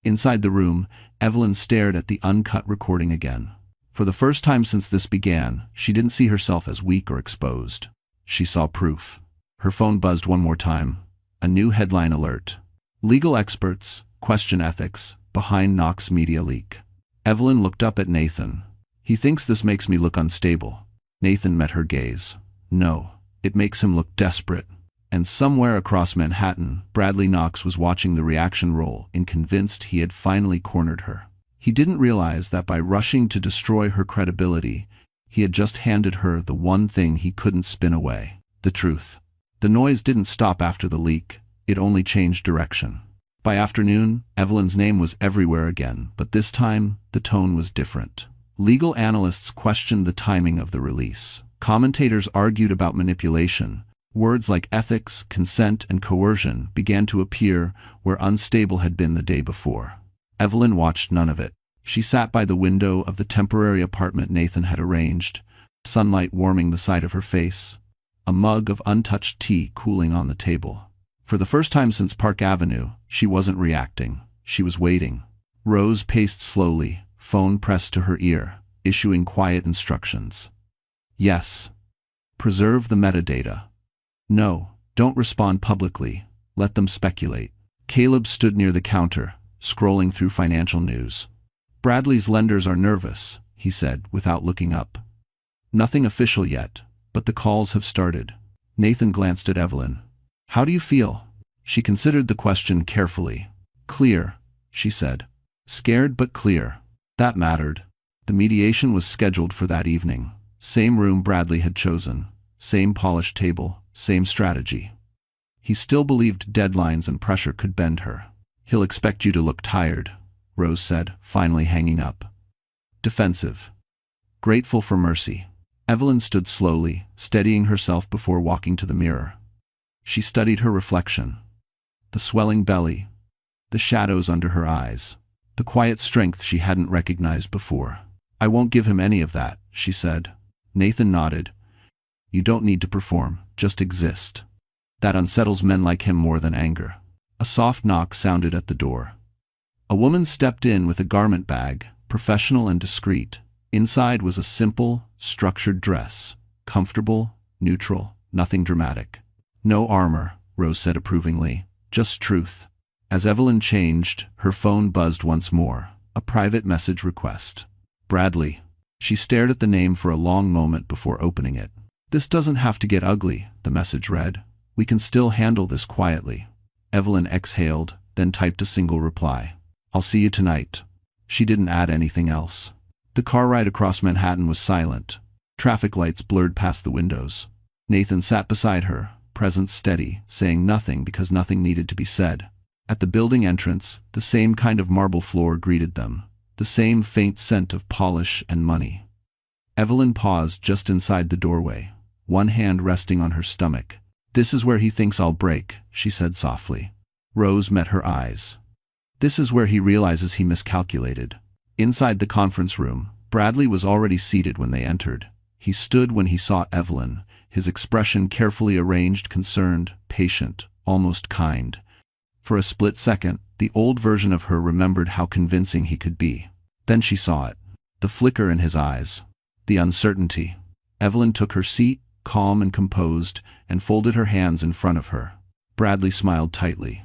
[SPEAKER 1] Inside the room, Evelyn stared at the uncut recording again. For the first time since this began, she didn't see herself as weak or exposed. She saw proof. Her phone buzzed one more time. A new headline alert. Legal experts question ethics behind Knox media leak. Evelyn looked up at Nathan. He thinks this makes me look unstable. Nathan met her gaze. No, it makes him look desperate. And somewhere across Manhattan, Bradley Knox was watching the reaction roll and convinced he had finally cornered her. He didn't realize that by rushing to destroy her credibility, he had just handed her the one thing he couldn't spin away, the truth. The noise didn't stop after the leak, it only changed direction. By afternoon, Evelyn's name was everywhere again, but this time, the tone was different. Legal analysts questioned the timing of the release. Commentators argued about manipulation. Words like ethics, consent, and coercion began to appear where unstable had been the day before. Evelyn watched none of it. She sat by the window of the temporary apartment Nathan had arranged, sunlight warming the side of her face, a mug of untouched tea cooling on the table. For the first time since Park Avenue, she wasn't reacting. She was waiting. Rose paced slowly, phone pressed to her ear, issuing quiet instructions. Yes. Preserve the metadata. No, don't respond publicly. Let them speculate. Caleb stood near the counter, scrolling through financial news. Bradley's lenders are nervous, he said, without looking up. Nothing official yet, but the calls have started. Nathan glanced at Evelyn. How do you feel? She considered the question carefully. Clear, she said. Scared but clear. That mattered. The mediation was scheduled for that evening. Same room Bradley had chosen. Same polished table. Same strategy. He still believed deadlines and pressure could bend her. He'll expect you to look tired, Rose said, finally hanging up. Defensive. Grateful for mercy. Evelyn stood slowly, steadying herself before walking to the mirror. She studied her reflection. The swelling belly. The shadows under her eyes. The quiet strength she hadn't recognized before. I won't give him any of that, she said. Nathan nodded. You don't need to perform, just exist. That unsettles men like him more than anger. A soft knock sounded at the door. A woman stepped in with a garment bag, professional and discreet. Inside was a simple, structured dress. Comfortable, neutral, nothing dramatic. No armor, Rose said approvingly. Just truth. As Evelyn changed, her phone buzzed once more. A private message request. Bradley. She stared at the name for a long moment before opening it. This doesn't have to get ugly, the message read. We can still handle this quietly. Evelyn exhaled, then typed a single reply. I'll see you tonight. She didn't add anything else. The car ride across Manhattan was silent. Traffic lights blurred past the windows. Nathan sat beside her, presence steady, saying nothing because nothing needed to be said. At the building entrance, the same kind of marble floor greeted them, the same faint scent of polish and money. Evelyn paused just inside the doorway, one hand resting on her stomach. "This is where he thinks I'll break," she said softly. Rose met her eyes. This is where he realizes he miscalculated. Inside the conference room, Bradley was already seated when they entered. He stood when he saw Evelyn, his expression carefully arranged, concerned, patient, almost kind. For a split second, the old version of her remembered how convincing he could be. Then she saw it. The flicker in his eyes. The uncertainty. Evelyn took her seat, calm and composed, and folded her hands in front of her. Bradley smiled tightly.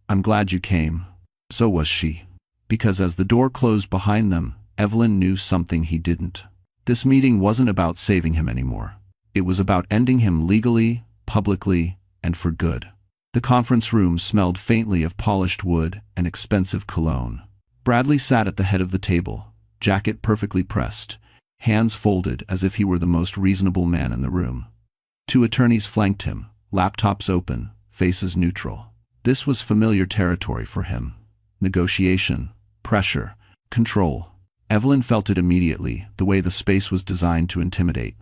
[SPEAKER 1] "I'm glad you came." So was she. Because as the door closed behind them, Evelyn knew something he didn't. This meeting wasn't about saving him anymore. It was about ending him legally, publicly, and for good. The conference room smelled faintly of polished wood and expensive cologne. Bradley sat at the head of the table, jacket perfectly pressed, hands folded as if he were the most reasonable man in the room. Two attorneys flanked him, laptops open, faces neutral. This was familiar territory for him. Negotiation, pressure, control. Evelyn felt it immediately, the way the space was designed to intimidate.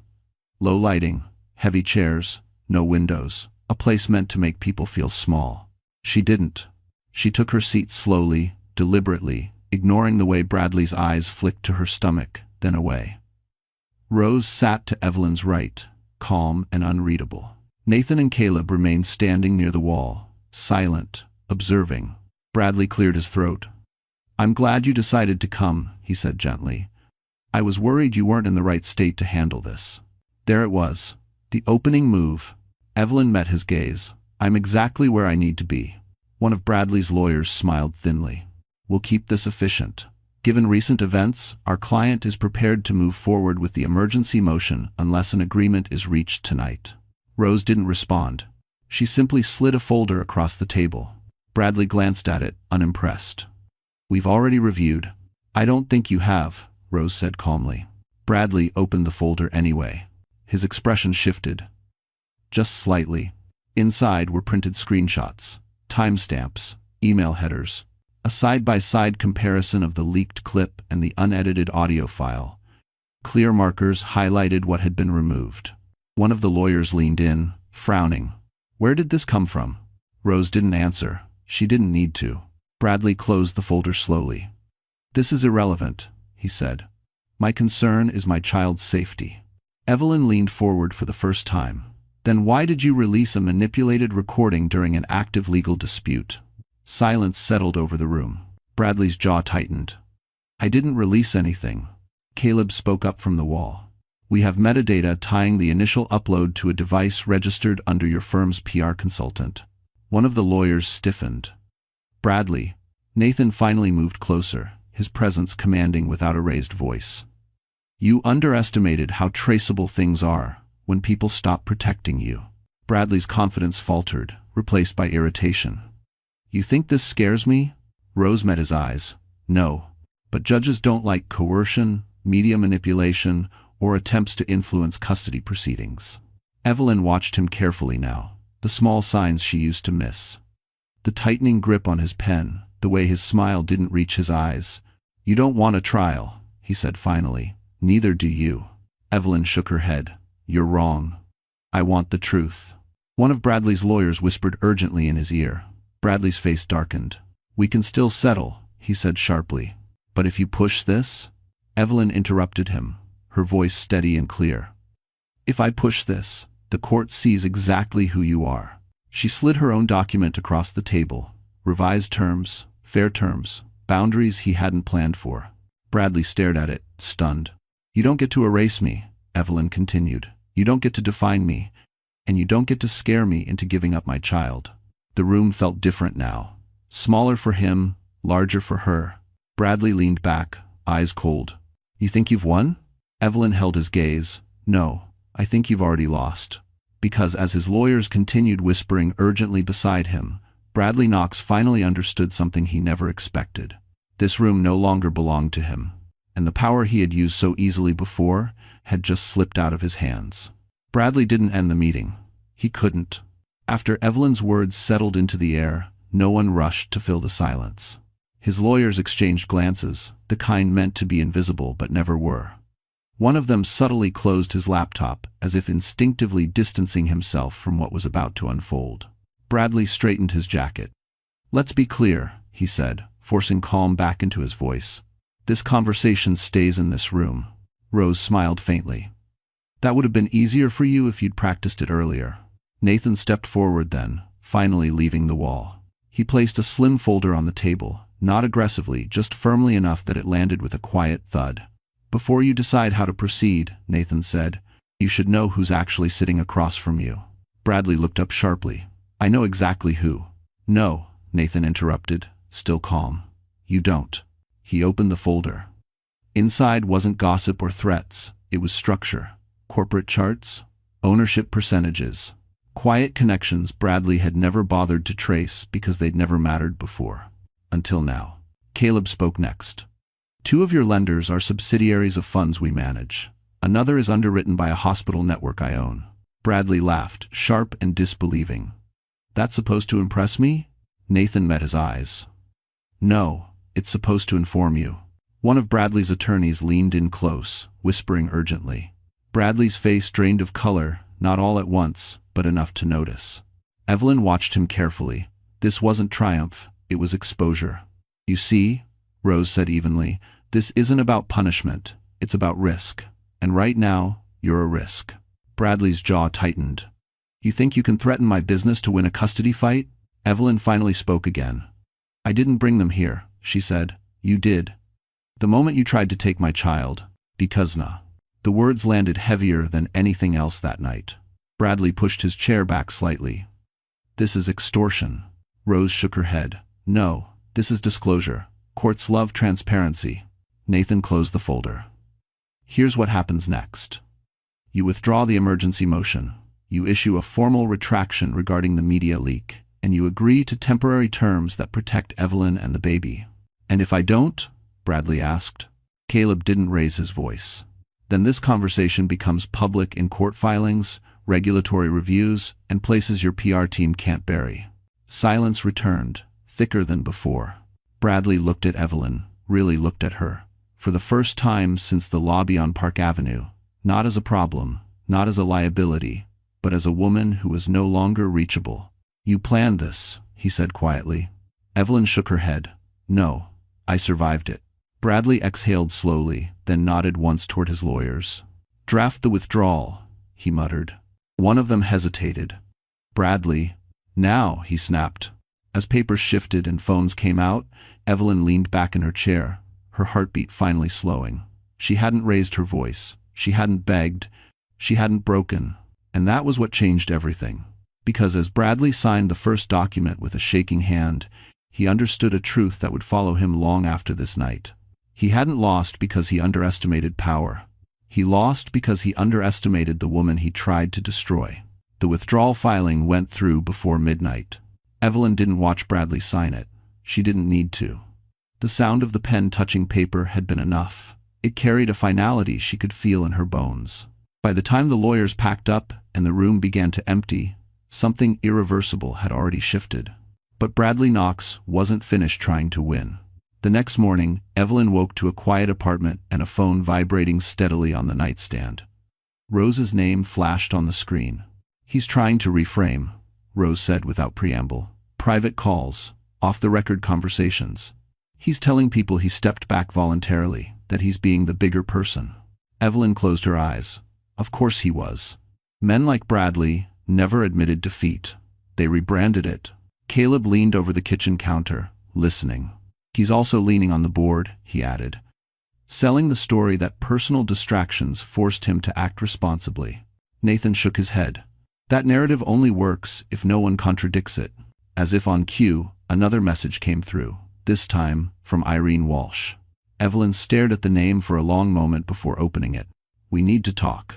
[SPEAKER 1] Low lighting, heavy chairs, no windows. A place meant to make people feel small. She didn't. She took her seat slowly, deliberately, ignoring the way Bradley's eyes flicked to her stomach, then away. Rose sat to Evelyn's right, calm and unreadable. Nathan and Caleb remained standing near the wall, silent, observing. Bradley cleared his throat. "I'm glad you decided to come," he said gently. "I was worried you weren't in the right state to handle this." There it was, the opening move. Evelyn met his gaze. "I'm exactly where I need to be." One of Bradley's lawyers smiled thinly. "We'll keep this efficient. Given recent events, our client is prepared to move forward with the emergency motion unless an agreement is reached tonight." Rose didn't respond. She simply slid a folder across the table. Bradley glanced at it, unimpressed. "We've already reviewed." "I don't think you have," Rose said calmly. Bradley opened the folder anyway. His expression shifted. Just slightly. Inside were printed screenshots, timestamps, email headers, a side-by-side comparison of the leaked clip and the unedited audio file. Clear markers highlighted what had been removed. One of the lawyers leaned in, frowning. "Where did this come from?" Rose didn't answer. She didn't need to. Bradley closed the folder slowly. "This is irrelevant," he said. "My concern is my child's safety." Evelyn leaned forward for the first time. "Then why did you release a manipulated recording during an active legal dispute?" Silence settled over the room. Bradley's jaw tightened. "I didn't release anything." Caleb spoke up from the wall. "We have metadata tying the initial upload to a device registered under your firm's PR consultant." One of the lawyers stiffened. "Bradley." Nathan finally moved closer, his presence commanding without a raised voice. "You underestimated how traceable things are when people stop protecting you." Bradley's confidence faltered, replaced by irritation. "You think this scares me?" Rose met his eyes. "No. But judges don't like coercion, media manipulation, or attempts to influence custody proceedings." Evelyn watched him carefully now, the small signs she used to miss. The tightening grip on his pen, the way his smile didn't reach his eyes. "You don't want a trial," he said finally. "Neither do you." Evelyn shook her head. "You're wrong. I want the truth." One of Bradley's lawyers whispered urgently in his ear. Bradley's face darkened. "We can still settle," he said sharply. "But if you push this?" Evelyn interrupted him, her voice steady and clear. "If I push this, the court sees exactly who you are." She slid her own document across the table. Revised terms, fair terms, boundaries he hadn't planned for. Bradley stared at it, stunned. "You don't get to erase me," Evelyn continued. "You don't get to define me. And you don't get to scare me into giving up my child." The room felt different now. Smaller for him, larger for her. Bradley leaned back, eyes cold. "You think you've won?" Evelyn held his gaze. "No, I think you've already lost." Because as his lawyers continued whispering urgently beside him, Bradley Knox finally understood something he never expected. This room no longer belonged to him. and the power he had used so easily before had just slipped out of his hands. Bradley didn't end the meeting. He couldn't. After Evelyn's words settled into the air, no one rushed to fill the silence. His lawyers exchanged glances, the kind meant to be invisible but never were. One of them subtly closed his laptop, as if instinctively distancing himself from what was about to unfold. Bradley straightened his jacket. "Let's be clear," he said, forcing calm back into his voice. "This conversation stays in this room." Rose smiled faintly. "That would have been easier for you if you'd practiced it earlier." Nathan stepped forward then, finally leaving the wall. He placed a slim folder on the table, not aggressively, just firmly enough that it landed with a quiet thud. "Before you decide how to proceed," Nathan said, "you should know who's actually sitting across from you." Bradley looked up sharply. "I know exactly who." "No," Nathan interrupted, still calm. "You don't." He opened the folder. Inside wasn't gossip or threats, it was structure. Corporate charts, ownership percentages, quiet connections Bradley had never bothered to trace because they'd never mattered before. Until now. Caleb spoke next. "Two of your lenders are subsidiaries of funds we manage. Another is underwritten by a hospital network I own." Bradley laughed, sharp and disbelieving. "That's supposed to impress me?" Nathan met his eyes. "No, it's supposed to inform you." One of Bradley's attorneys leaned in close, whispering urgently. Bradley's face drained of color, not all at once, but enough to notice. Evelyn watched him carefully. This wasn't triumph, it was exposure. "You see," Rose said evenly, "this isn't about punishment, it's about risk. And right now, you're a risk." Bradley's jaw tightened. "You think you can threaten my business to win a custody fight?" Evelyn finally spoke again. "I didn't bring them here," she said. "You did. The moment you tried to take my child. Because nah." The words landed heavier than anything else that night. Bradley pushed his chair back slightly. "This is extortion." Rose shook her head. "No, this is disclosure. Courts love transparency." Nathan closed the folder. "Here's what happens next. You withdraw the emergency motion. You issue a formal retraction regarding the media leak, and you agree to temporary terms that protect Evelyn and the baby." "And if I don't?" Bradley asked. Caleb didn't raise his voice. "Then this conversation becomes public in court filings, regulatory reviews, and places your PR team can't bury." Silence returned, thicker than before. Bradley looked at Evelyn, really looked at her, for the first time since the lobby on Park Avenue, not as a problem, not as a liability, but as a woman who was no longer reachable. "You planned this," he said quietly. Evelyn shook her head. "No, I survived it." Bradley exhaled slowly, then nodded once toward his lawyers. "Draft the withdrawal," he muttered. One of them hesitated. "Bradley." "Now," he snapped. As papers shifted and phones came out, Evelyn leaned back in her chair, her heartbeat finally slowing. She hadn't raised her voice. She hadn't begged. She hadn't broken. And that was what changed everything. Because as Bradley signed the first document with a shaking hand, he understood a truth that would follow him long after this night. He hadn't lost because he underestimated power. He lost because he underestimated the woman he tried to destroy. The withdrawal filing went through before midnight. Evelyn didn't watch Bradley sign it. She didn't need to. The sound of the pen touching paper had been enough. It carried a finality she could feel in her bones. By the time the lawyers packed up and the room began to empty, something irreversible had already shifted. But Bradley Knox wasn't finished trying to win. The next morning, Evelyn woke to a quiet apartment and a phone vibrating steadily on the nightstand. Rose's name flashed on the screen. "He's trying to reframe," Rose said without preamble. "Private calls, off-the-record conversations. He's telling people he stepped back voluntarily, that he's being the bigger person." Evelyn closed her eyes. Of course he was. Men like Bradley never admitted defeat. They rebranded it. Caleb leaned over the kitchen counter, listening. "He's also leaning on the board," he added, selling the story that personal distractions forced him to act responsibly. Nathan shook his head. "That narrative only works if no one contradicts it." As if on cue, another message came through, this time from Irene Walsh. Evelyn stared at the name for a long moment before opening it. "We need to talk.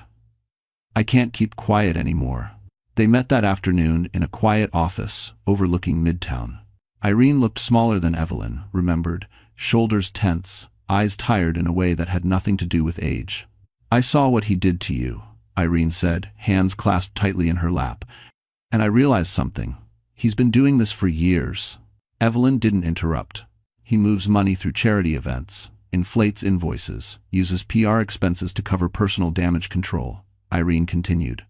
[SPEAKER 1] I can't keep quiet anymore." They met that afternoon in a quiet office overlooking Midtown. Irene looked smaller than Evelyn, remembered, shoulders tense, eyes tired in a way that had nothing to do with age. "I saw what he did to you," Irene said, hands clasped tightly in her lap. "And I realized something. He's been doing this for years." Evelyn didn't interrupt. "He moves money through charity events, inflates invoices, uses PR expenses to cover personal damage control," Irene continued.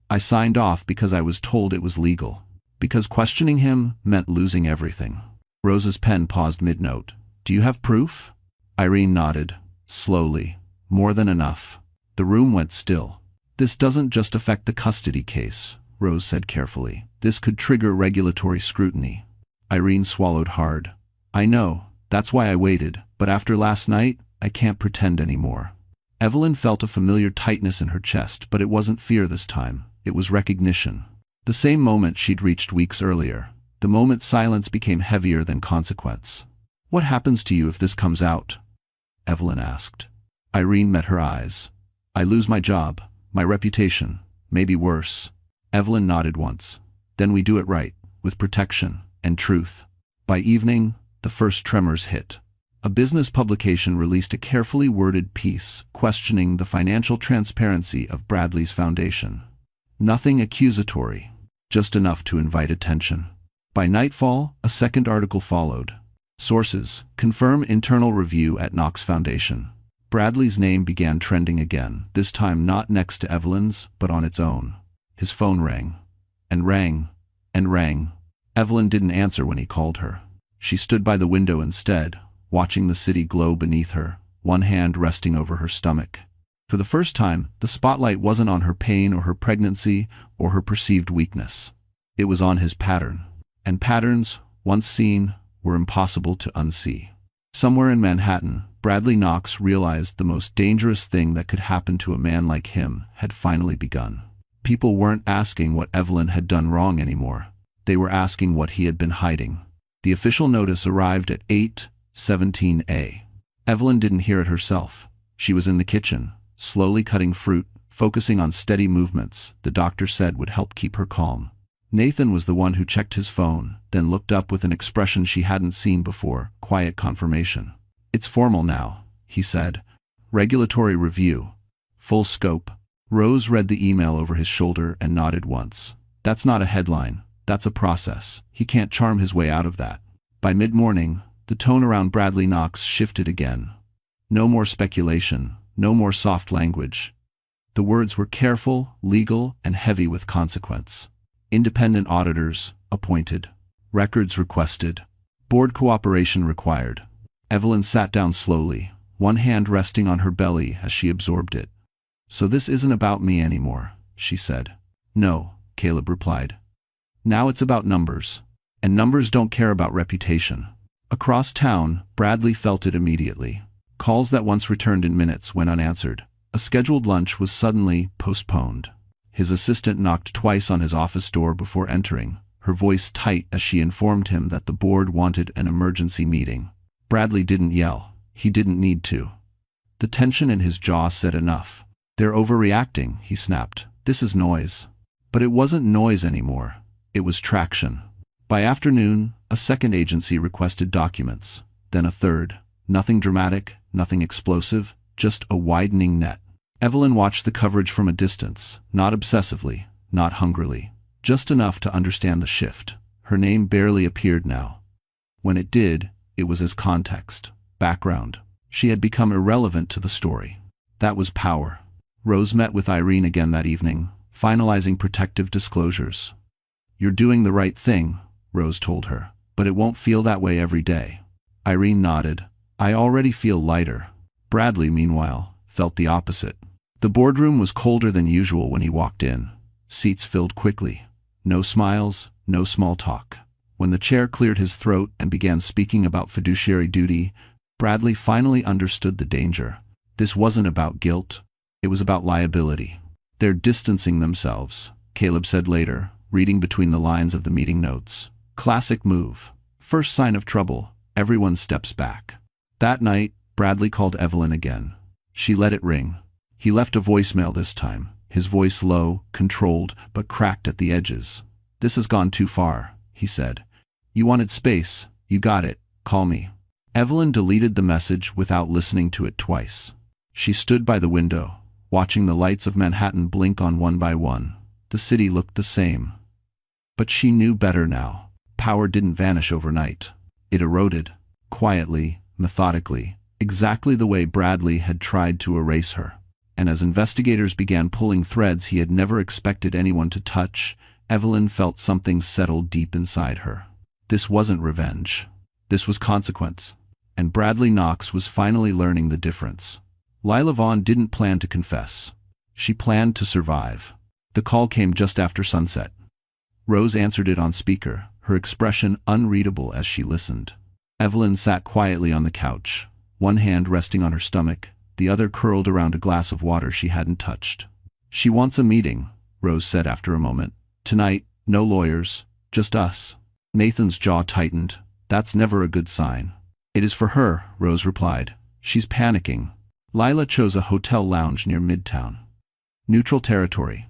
[SPEAKER 1] "I signed off because I was told it was legal. Because questioning him meant losing everything." Rose's pen paused mid-note. "Do you have proof?" Irene nodded, slowly. "More than enough." The room went still. "This doesn't just affect the custody case," Rose said carefully. "This could trigger regulatory scrutiny." Irene swallowed hard. "I know, that's why I waited, but after last night, I can't pretend anymore." Evelyn felt a familiar tightness in her chest, but it wasn't fear this time. It was recognition. The same moment she'd reached weeks earlier. The moment silence became heavier than consequence. "What happens to you if this comes out?" Evelyn asked. Irene met her eyes. "I lose my job, my reputation, maybe worse." Evelyn nodded once. "Then we do it right, with protection and truth." By evening, the first tremors hit. A business publication released a carefully worded piece questioning the financial transparency of Bradley's foundation. Nothing accusatory, just enough to invite attention. By nightfall, a second article followed. Sources confirm internal review at Knox Foundation. Bradley's name began trending again, this time not next to Evelyn's, but on its own. His phone rang. And rang. And rang. Evelyn didn't answer when he called her. She stood by the window instead, watching the city glow beneath her, one hand resting over her stomach. For the first time, the spotlight wasn't on her pain or her pregnancy or her perceived weakness. It was on his pattern. And patterns, once seen, were impossible to unsee. Somewhere in Manhattan, Bradley Knox realized the most dangerous thing that could happen to a man like him had finally begun. People weren't asking what Evelyn had done wrong anymore. They were asking what he had been hiding. The official notice arrived at 8:17 a.m. Evelyn didn't hear it herself. She was in the kitchen, slowly cutting fruit, focusing on steady movements the doctor said would help keep her calm. Nathan was the one who checked his phone, then looked up with an expression she hadn't seen before, quiet confirmation. "It's formal now," he said. "Regulatory review. Full scope." Rose read the email over his shoulder and nodded once. "That's not a headline. That's a process. He can't charm his way out of that." By mid-morning, the tone around Bradley Knox shifted again. No more speculation, no more soft language. The words were careful, legal, and heavy with consequence. Independent auditors appointed. Records requested. Board cooperation required. Evelyn sat down slowly, one hand resting on her belly as she absorbed it. "So this isn't about me anymore," she said. "No," Caleb replied. "Now it's about numbers. And numbers don't care about reputation." Across town, Bradley felt it immediately. Calls that once returned in minutes went unanswered. A scheduled lunch was suddenly postponed. His assistant knocked twice on his office door before entering, her voice tight as she informed him that the board wanted an emergency meeting. Bradley didn't yell. He didn't need to. The tension in his jaw said enough. "They're overreacting," he snapped. "This is noise." But it wasn't noise anymore. It was traction. By afternoon, a second agency requested documents, then a third. Nothing dramatic, nothing explosive, just a widening net. Evelyn watched the coverage from a distance, not obsessively, not hungrily, just enough to understand the shift. Her name barely appeared now. When it did, it was as context, background. She had become irrelevant to the story. That was power. Rose met with Irene again that evening, finalizing protective disclosures. "You're doing the right thing," Rose told her, "but it won't feel that way every day." Irene nodded. "I already feel lighter." Bradley, meanwhile, felt the opposite. The boardroom was colder than usual when he walked in. Seats filled quickly. No smiles, no small talk. When the chair cleared his throat and began speaking about fiduciary duty, Bradley finally understood the danger. This wasn't about guilt. It was about liability. "They're distancing themselves," Caleb said later, reading between the lines of the meeting notes. "Classic move. First sign of trouble, everyone steps back." That night, Bradley called Evelyn again. She let it ring. He left a voicemail this time, his voice low, controlled, but cracked at the edges. "This has gone too far," he said. "You wanted space. You got it. Call me." Evelyn deleted the message without listening to it twice. She stood by the window, watching the lights of Manhattan blink on one by one. The city looked the same. But she knew better now. Power didn't vanish overnight. It eroded, quietly, methodically, exactly the way Bradley had tried to erase her. And as investigators began pulling threads he had never expected anyone to touch, Evelyn felt something settle deep inside her. This wasn't revenge. This was consequence. And Bradley Knox was finally learning the difference. Lila Vaughn didn't plan to confess. She planned to survive. The call came just after sunset. Rose answered it on speaker, her expression unreadable as she listened. Evelyn sat quietly on the couch, one hand resting on her stomach, the other curled around a glass of water she hadn't touched. "She wants a meeting," Rose said after a moment. "Tonight, no lawyers, just us." Nathan's jaw tightened. "That's never a good sign." "It is for her," Rose replied. "She's panicking." Lila chose a hotel lounge near Midtown. Neutral territory.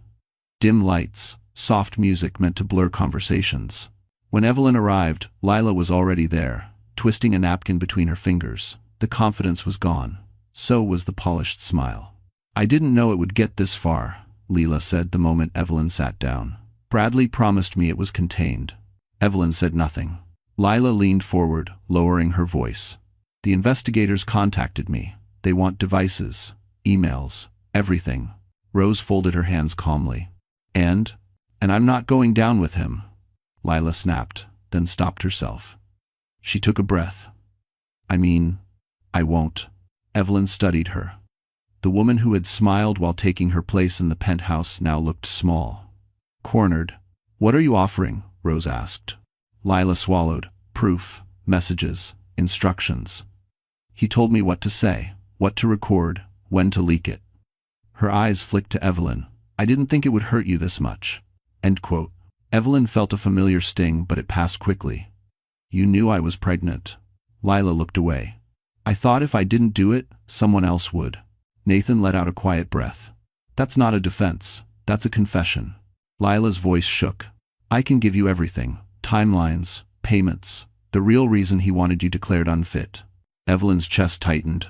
[SPEAKER 1] Dim lights, soft music meant to blur conversations. When Evelyn arrived, Lila was already there, twisting a napkin between her fingers. The confidence was gone. So was the polished smile. "I didn't know it would get this far," Lila said the moment Evelyn sat down. "Bradley promised me it was contained." Evelyn said nothing. Lila leaned forward, lowering her voice. "The investigators contacted me. They want devices, emails, everything." Rose folded her hands calmly. And I'm not going down with him," Lila snapped, then stopped herself. She took a breath. I won't." Evelyn studied her. The woman who had smiled while taking her place in the penthouse now looked small. Cornered. "What are you offering?" Rose asked. Lila swallowed. "Proof, messages, instructions. He told me what to say, what to record, when to leak it." Her eyes flicked to Evelyn. "I didn't think it would hurt you this much." End quote. Evelyn felt a familiar sting, but it passed quickly. "You knew I was pregnant." Lila looked away. "I thought if I didn't do it, someone else would." Nathan let out a quiet breath. "That's not a defense. That's a confession." Lila's voice shook. "I can give you everything. Timelines, payments, the real reason he wanted you declared unfit." Evelyn's chest tightened.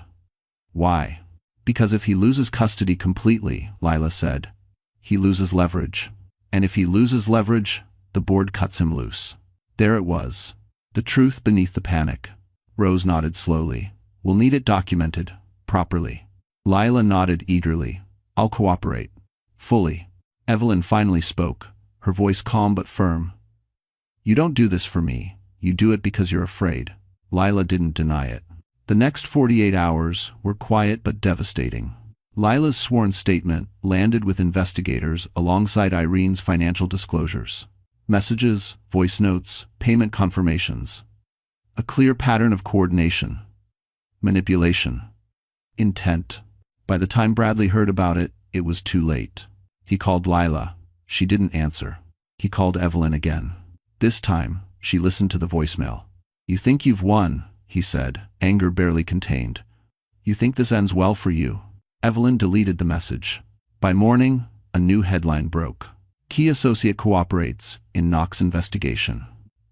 [SPEAKER 1] "Why?" "Because if he loses custody completely," Lila said, "he loses leverage. And if he loses leverage, the board cuts him loose." There it was. The truth beneath the panic. Rose nodded slowly. "We'll need it documented, properly." Lila nodded eagerly. "I'll cooperate. Fully." Evelyn finally spoke, her voice calm but firm. "You don't do this for me. You do it because you're afraid." Lila didn't deny it. The next 48 hours were quiet but devastating. Lila's sworn statement landed with investigators alongside Irene's financial disclosures. Messages, voice notes, payment confirmations. A clear pattern of coordination. Manipulation. Intent. By the time Bradley heard about it, it was too late. He called Lila. She didn't answer. He called Evelyn again. This time, she listened to the voicemail. "You think you've won," he said, anger barely contained. "You think this ends well for you." Evelyn deleted the message. By morning, a new headline broke. "Key associate cooperates in Knox investigation."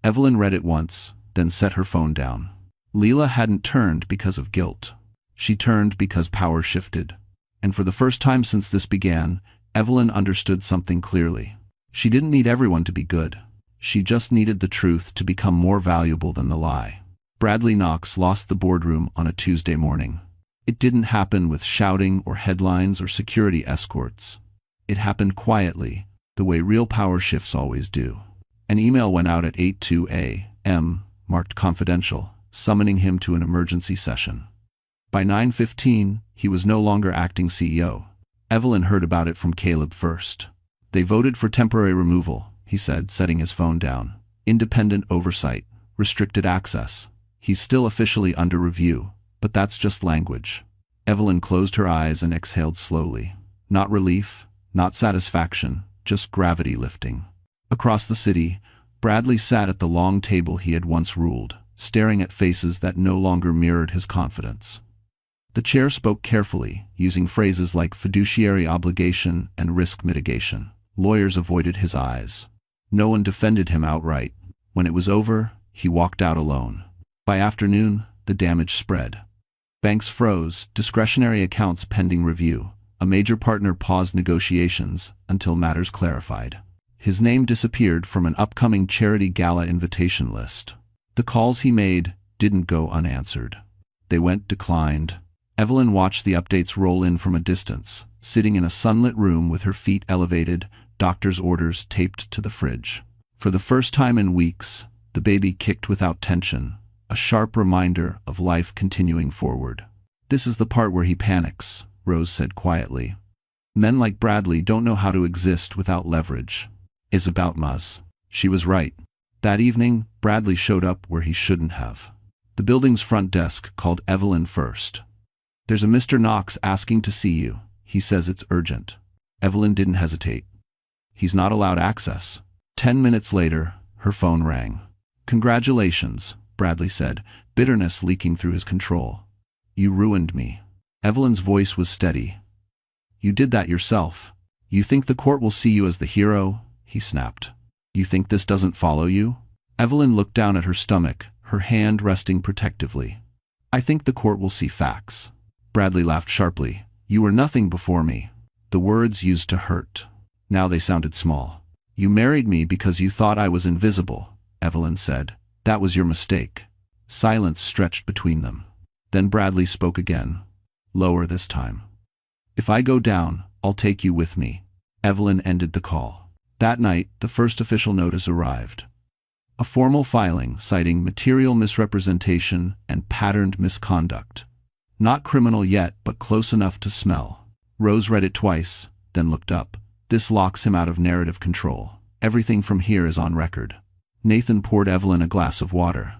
[SPEAKER 1] Evelyn read it once, then set her phone down. Lila hadn't turned because of guilt. She turned because power shifted. And for the first time since this began, Evelyn understood something clearly. She didn't need everyone to be good. She just needed the truth to become more valuable than the lie. Bradley Knox lost the boardroom on a Tuesday morning. It didn't happen with shouting or headlines or security escorts. It happened quietly, the way real power shifts always do. An email went out at 8:02 a.m., marked confidential, summoning him to an emergency session. By 9:15, he was no longer acting CEO. Evelyn heard about it from Caleb first. "They voted for temporary removal," he said, setting his phone down. "Independent oversight, restricted access. He's still officially under review, but that's just language." Evelyn closed her eyes and exhaled slowly. Not relief, not satisfaction, just gravity lifting. Across the city, Bradley sat at the long table he had once ruled, staring at faces that no longer mirrored his confidence. The chair spoke carefully, using phrases like fiduciary obligation and risk mitigation. Lawyers avoided his eyes. No one defended him outright. When it was over, he walked out alone. By afternoon, the damage spread. Banks froze, discretionary accounts pending review. A major partner paused negotiations until matters clarified. His name disappeared from an upcoming charity gala invitation list. The calls he made didn't go unanswered. They went declined. Evelyn watched the updates roll in from a distance, sitting in a sunlit room with her feet elevated, doctor's orders taped to the fridge. For the first time in weeks, the baby kicked without tension, a sharp reminder of life continuing forward. "This is the part where he panics," Rose said quietly. "Men like Bradley don't know how to exist without leverage." "Is about Muzz." She was right. That evening, Bradley showed up where he shouldn't have. The building's front desk called Evelyn first. "There's a Mr. Knox asking to see you. He says it's urgent." Evelyn didn't hesitate. "He's not allowed access." 10 minutes later, her phone rang. "Congratulations," Bradley said, bitterness leaking through his control. "You ruined me." Evelyn's voice was steady. "You did that yourself. You think the court will see you as the hero?" he snapped. "You think this doesn't follow you?" Evelyn looked down at her stomach, her hand resting protectively. "I think the court will see facts." Bradley laughed sharply. "You were nothing before me." The words used to hurt. Now they sounded small. "You married me because you thought I was invisible," Evelyn said. "That was your mistake." Silence stretched between them. Then Bradley spoke again, lower this time. "If I go down, I'll take you with me." Evelyn ended the call. That night, the first official notice arrived. A formal filing citing material misrepresentation and patterned misconduct. Not criminal yet, but close enough to smell. Rose read it twice, then looked up. "This locks him out of narrative control. Everything from here is on record." Nathan poured Evelyn a glass of water.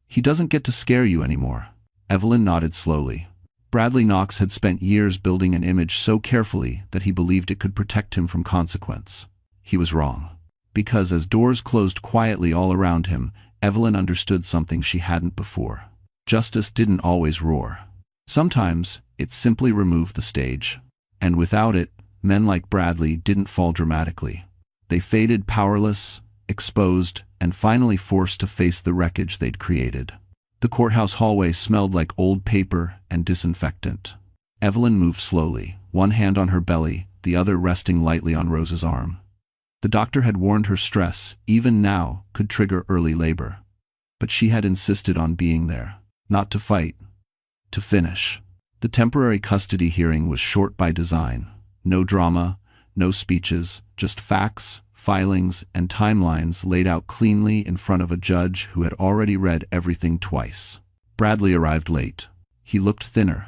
[SPEAKER 1] "He doesn't get to scare you anymore." Evelyn nodded slowly. Bradley Knox had spent years building an image so carefully that he believed it could protect him from consequence. He was wrong. Because as doors closed quietly all around him, Evelyn understood something she hadn't before. Justice didn't always roar. Sometimes, it simply removed the stage. And without it, men like Bradley didn't fall dramatically. They faded powerless, exposed, and finally forced to face the wreckage they'd created. The courthouse hallway smelled like old paper and disinfectant. Evelyn moved slowly, one hand on her belly, the other resting lightly on Rose's arm. The doctor had warned her stress, even now, could trigger early labor. But she had insisted on being there, not to fight, to finish. The temporary custody hearing was short by design. No drama, no speeches, just facts, filings, and timelines laid out cleanly in front of a judge who had already read everything twice. Bradley arrived late. He looked thinner.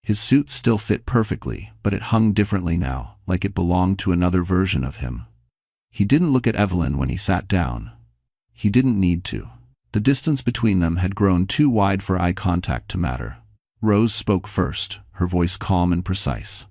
[SPEAKER 1] His suit still fit perfectly, but it hung differently now, like it belonged to another version of him. He didn't look at Evelyn when he sat down. He didn't need to. The distance between them had grown too wide for eye contact to matter. Rose spoke first, her voice calm and precise.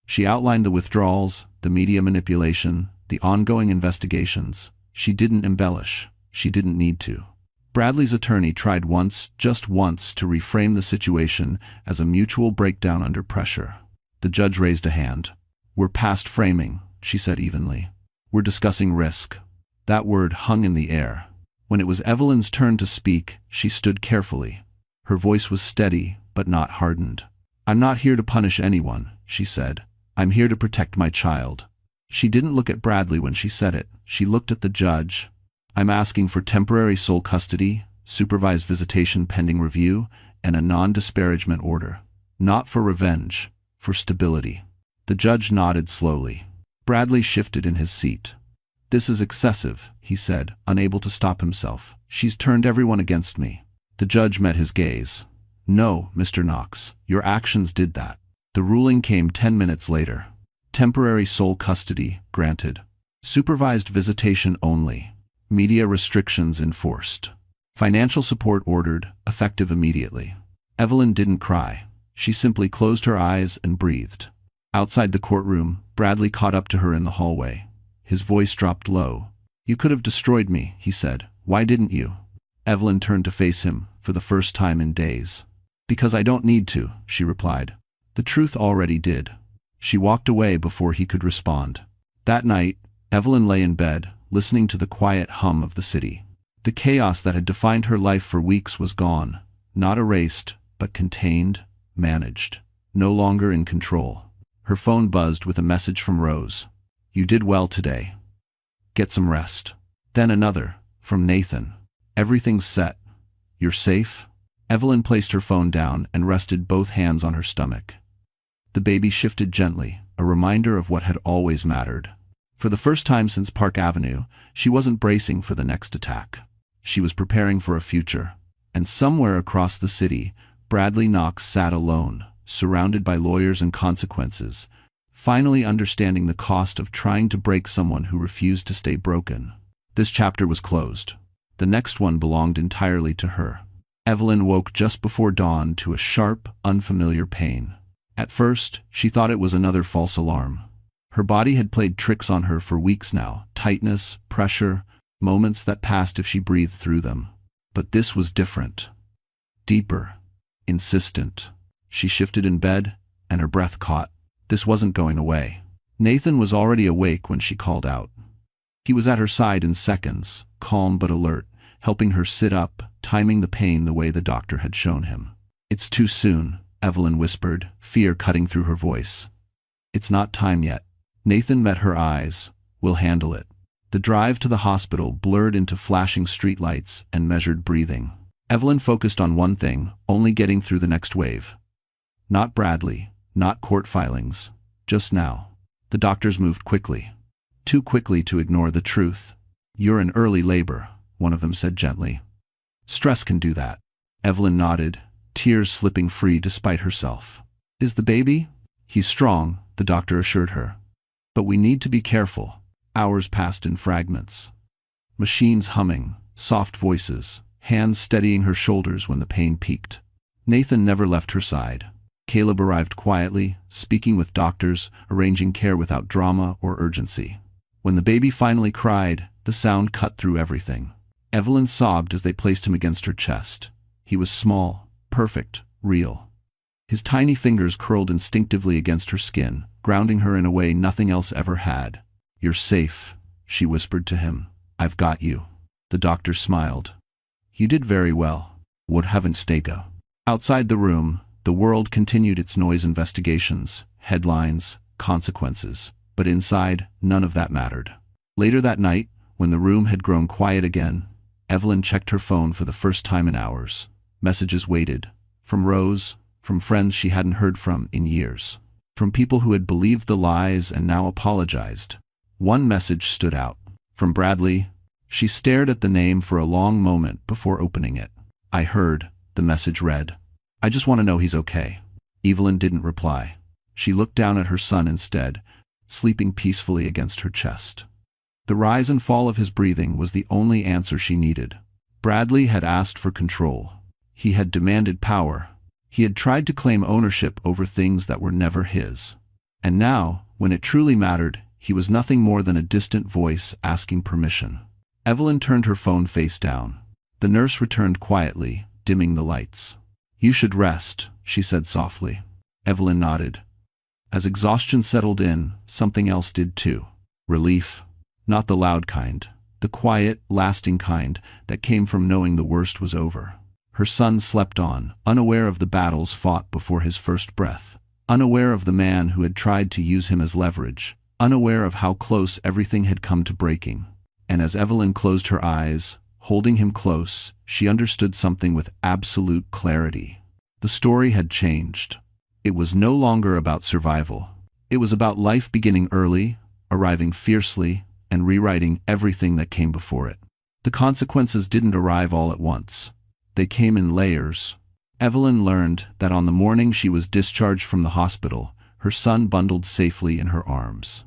[SPEAKER 1] She outlined the withdrawals, the media manipulation, the ongoing investigations. She didn't embellish. She didn't need to. Bradley's attorney tried once, just once, to reframe the situation as a mutual breakdown under pressure. The judge raised a hand. "We're past framing," she said evenly. "We're discussing risk." That word hung in the air. When it was Evelyn's turn to speak, she stood carefully. Her voice was steady, but not hardened. "I'm not here to punish anyone," she said. "I'm here to protect my child." She didn't look at Bradley when she said it. She looked at the judge. "I'm asking for temporary sole custody, supervised visitation pending review, and a non-disparagement order. Not for revenge, for stability." The judge nodded slowly. Bradley shifted in his seat. "This is excessive," he said, unable to stop himself. "She's turned everyone against me." The judge met his gaze. "No, Mr. Knox, your actions did that." The ruling came 10 minutes later. Temporary sole custody granted. Supervised visitation only. Media restrictions enforced. Financial support ordered, effective immediately. Evelyn didn't cry. She simply closed her eyes and breathed. Outside the courtroom, Bradley caught up to her in the hallway. His voice dropped low. "You could have destroyed me," he said. "Why didn't you?" Evelyn turned to face him, for the first time in days. "Because I don't need to," she replied. The truth already did. She walked away before he could respond. That night, Evelyn lay in bed, listening to the quiet hum of the city. The chaos that had defined her life for weeks was gone. Not erased, but contained, managed. No longer in control. Her phone buzzed with a message from Rose. "You did well today. Get some rest." Then another, from Nathan. "Everything's set. You're safe?" Evelyn placed her phone down and rested both hands on her stomach. The baby shifted gently, a reminder of what had always mattered. For the first time since Park Avenue, she wasn't bracing for the next attack. She was preparing for a future. And somewhere across the city, Bradley Knox sat alone, surrounded by lawyers and consequences, finally understanding the cost of trying to break someone who refused to stay broken. This chapter was closed. The next one belonged entirely to her. Evelyn woke just before dawn to a sharp, unfamiliar pain. At first, she thought it was another false alarm. Her body had played tricks on her for weeks now, tightness, pressure, moments that passed if she breathed through them. But this was different. Deeper. Insistent. She shifted in bed, and her breath caught. This wasn't going away. Nathan was already awake when she called out. He was at her side in seconds, calm but alert, helping her sit up, timing the pain the way the doctor had shown him. "It's too soon," Evelyn whispered, fear cutting through her voice. "It's not time yet." Nathan met her eyes. "We'll handle it." The drive to the hospital blurred into flashing streetlights and measured breathing. Evelyn focused on one thing, only getting through the next wave. Not Bradley, not court filings, just now. The doctors moved quickly. Too quickly to ignore the truth. "You're in early labor," one of them said gently. "Stress can do that." Evelyn nodded, tears slipping free despite herself. "Is the baby?" "He's strong," the doctor assured her. "But we need to be careful." Hours passed in fragments. Machines humming, soft voices, hands steadying her shoulders when the pain peaked. Nathan never left her side. Caleb arrived quietly, speaking with doctors, arranging care without drama or urgency. When the baby finally cried, the sound cut through everything. Evelyn sobbed as they placed him against her chest. He was small, perfect, real. His tiny fingers curled instinctively against her skin, grounding her in a way nothing else ever had. "You're safe," she whispered to him. "I've got you." The doctor smiled. "You did very well. What haven't stego?" Outside the room, the world continued its noise investigations, headlines, consequences. But inside, none of that mattered. Later that night, when the room had grown quiet again, Evelyn checked her phone for the first time in hours. Messages waited. From Rose, from friends she hadn't heard from in years. From people who had believed the lies and now apologized. One message stood out. From Bradley. She stared at the name for a long moment before opening it. "I heard," the message read. "I just want to know he's okay." Evelyn didn't reply. She looked down at her son instead, sleeping peacefully against her chest. The rise and fall of his breathing was the only answer she needed. Bradley had asked for control. He had demanded power. He had tried to claim ownership over things that were never his. And now, when it truly mattered, he was nothing more than a distant voice asking permission. Evelyn turned her phone face down. The nurse returned quietly, dimming the lights. "You should rest," she said softly. Evelyn nodded. As exhaustion settled in, something else did too. Relief. Not the loud kind. The quiet, lasting kind that came from knowing the worst was over. Her son slept on, unaware of the battles fought before his first breath. Unaware of the man who had tried to use him as leverage. Unaware of how close everything had come to breaking. And as Evelyn closed her eyes, holding him close, she understood something with absolute clarity. The story had changed. It was no longer about survival. It was about life beginning early, arriving fiercely, and rewriting everything that came before it. The consequences didn't arrive all at once. They came in layers. Evelyn learned that on the morning she was discharged from the hospital, her son bundled safely in her arms.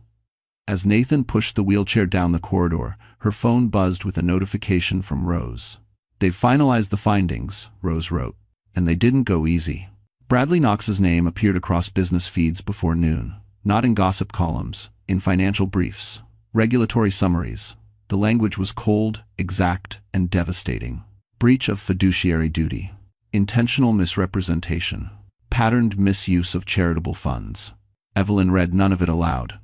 [SPEAKER 1] As Nathan pushed the wheelchair down the corridor, her phone buzzed with a notification from Rose. "They've finalized the findings," Rose wrote, "and they didn't go easy." Bradley Knox's name appeared across business feeds before noon, not in gossip columns, in financial briefs, regulatory summaries. The language was cold, exact, and devastating. Breach of fiduciary duty. Intentional misrepresentation. Patterned misuse of charitable funds. Evelyn read none of it aloud.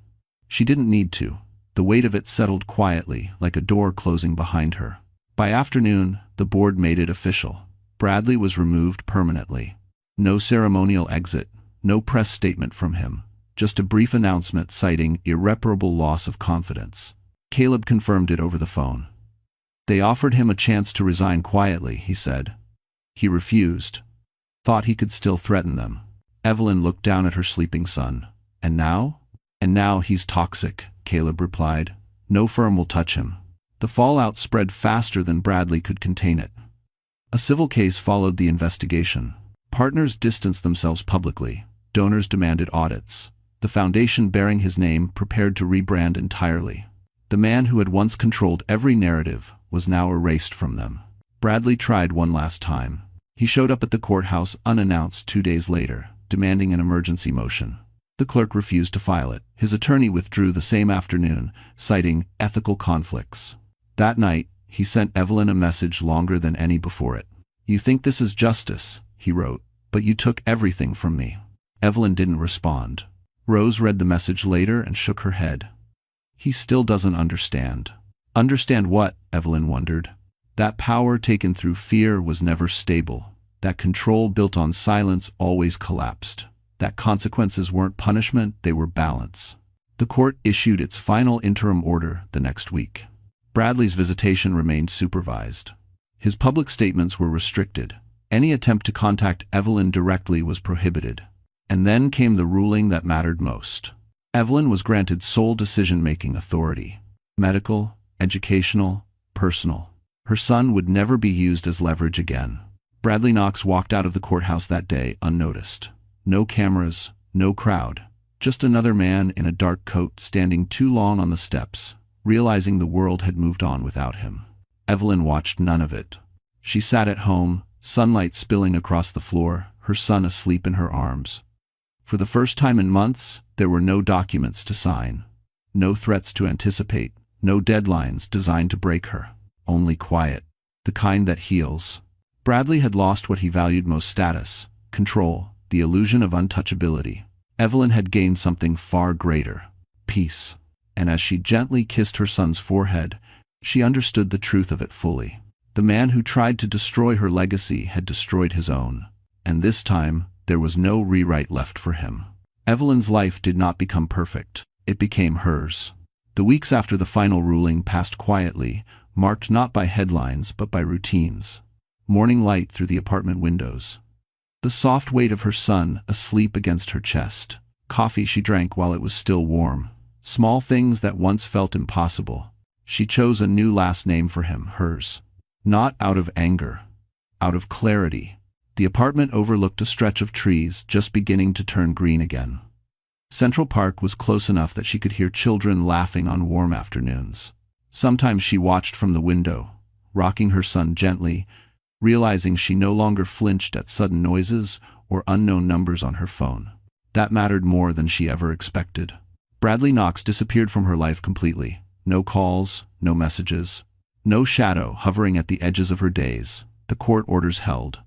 [SPEAKER 1] She didn't need to. The weight of it settled quietly, like a door closing behind her. By afternoon, the board made it official. Bradley was removed permanently. No ceremonial exit, no press statement from him, just a brief announcement citing irreparable loss of confidence. Caleb confirmed it over the phone. They offered him a chance to resign quietly, he said. He refused. Thought he could still threaten them. Evelyn looked down at her sleeping son. And now? And now he's toxic, Caleb replied. No firm will touch him. The fallout spread faster than Bradley could contain it. A civil case followed the investigation. Partners distanced themselves publicly. Donors demanded audits. The foundation bearing his name prepared to rebrand entirely. The man who had once controlled every narrative was now erased from them. Bradley tried one last time. He showed up at the courthouse unannounced 2 days later, demanding an emergency motion. The clerk refused to file it. His attorney withdrew the same afternoon, citing ethical conflicts. That night, he sent Evelyn a message longer than any before it. You think this is justice, he wrote, but you took everything from me. Evelyn didn't respond. Rose read the message later and shook her head. He still doesn't understand. Understand what? Evelyn wondered. That power taken through fear was never stable. That control built on silence always collapsed. That consequences weren't punishment, they were balance. The court issued its final interim order the next week. Bradley's visitation remained supervised. His public statements were restricted. Any attempt to contact Evelyn directly was prohibited. And then came the ruling that mattered most. Evelyn was granted sole decision-making authority. Medical, educational, personal. Her son would never be used as leverage again. Bradley Knox walked out of the courthouse that day unnoticed. No cameras, no crowd. Just another man in a dark coat standing too long on the steps, realizing the world had moved on without him. Evelyn watched none of it. She sat at home, sunlight spilling across the floor, her son asleep in her arms. For the first time in months, there were no documents to sign. No threats to anticipate, no deadlines designed to break her. Only quiet, the kind that heals. Bradley had lost what he valued most: status, control, the illusion of untouchability. Evelyn had gained something far greater: peace. And as she gently kissed her son's forehead, she understood the truth of it fully. The man who tried to destroy her legacy had destroyed his own. And this time, there was no rewrite left for him. Evelyn's life did not become perfect. It became hers. The weeks after the final ruling passed quietly, marked not by headlines but by routines. Morning light through the apartment windows. The soft weight of her son asleep against her chest. Coffee she drank while it was still warm. Small things that once felt impossible. She chose a new last name for him, hers. Not out of anger. Out of clarity. The apartment overlooked a stretch of trees just beginning to turn green again. Central Park was close enough that she could hear children laughing on warm afternoons. Sometimes she watched from the window, rocking her son gently, realizing she no longer flinched at sudden noises or unknown numbers on her phone. That mattered more than she ever expected. Bradley Knox disappeared from her life completely. No calls, no messages, no shadow hovering at the edges of her days. The court orders held.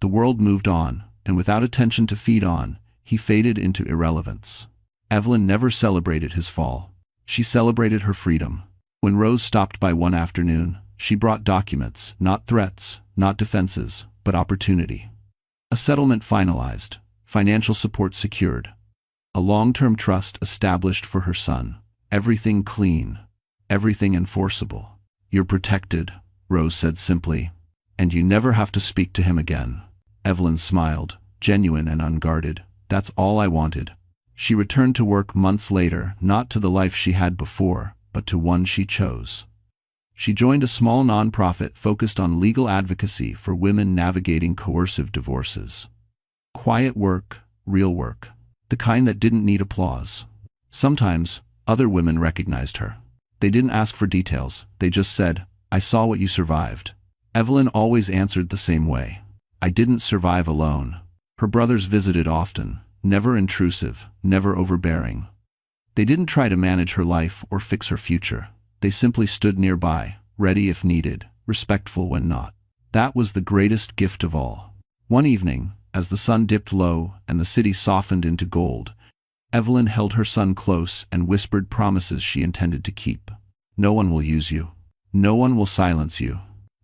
[SPEAKER 1] The world moved on, and without attention to feed on, he faded into irrelevance. Evelyn never celebrated his fall. She celebrated her freedom. When Rose stopped by one afternoon, she brought documents, not threats, not defenses, but opportunity. A settlement finalized, financial support secured, a long-term trust established for her son. Everything clean, everything enforceable. You're protected, Rose said simply, and you never have to speak to him again. Evelyn smiled, genuine and unguarded. That's all I wanted. She returned to work months later, not to the life she had before, but to one she chose. She joined a small nonprofit focused on legal advocacy for women navigating coercive divorces. Quiet work, real work, the kind that didn't need applause. Sometimes, other women recognized her. They didn't ask for details, they just said, "I saw what you survived." Evelyn always answered the same way. "I didn't survive alone." Her brothers visited often, never intrusive, never overbearing. They didn't try to manage her life or fix her future. They simply stood nearby, ready if needed, respectful when not. That was the greatest gift of all. One evening, as the sun dipped low and the city softened into gold, Evelyn held her son close and whispered promises she intended to keep. No one will use you. No one will silence you.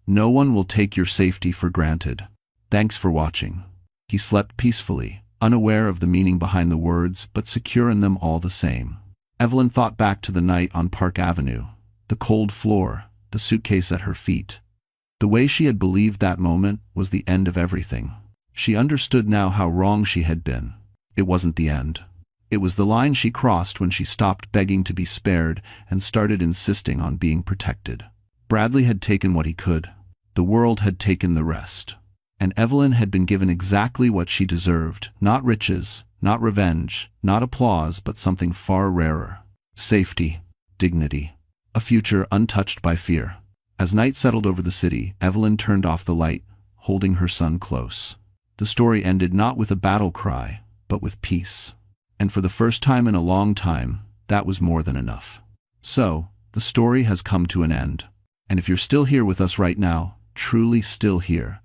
[SPEAKER 1] No one will take your safety for granted. Thanks for watching. He slept peacefully, unaware of the meaning behind the words, but secure in them all the same. Evelyn thought back to the night on Park Avenue, the cold floor, the suitcase at her feet. The way she had believed that moment was the end of everything. She understood now how wrong she had been. It wasn't the end. It was the line she crossed when she stopped begging to be spared and started insisting on being protected. Bradley had taken what he could. The world had taken the rest. And Evelyn had been given exactly what she deserved, not riches, not revenge, not applause, but something far rarer. Safety, dignity, a future untouched by fear. As night settled over the city, Evelyn turned off the light, holding her son close. The story ended not with a battle cry, but with peace. And for the first time in a long time, that was more than enough. So, the story has come to an end. And if you're still here with us right now, truly still here,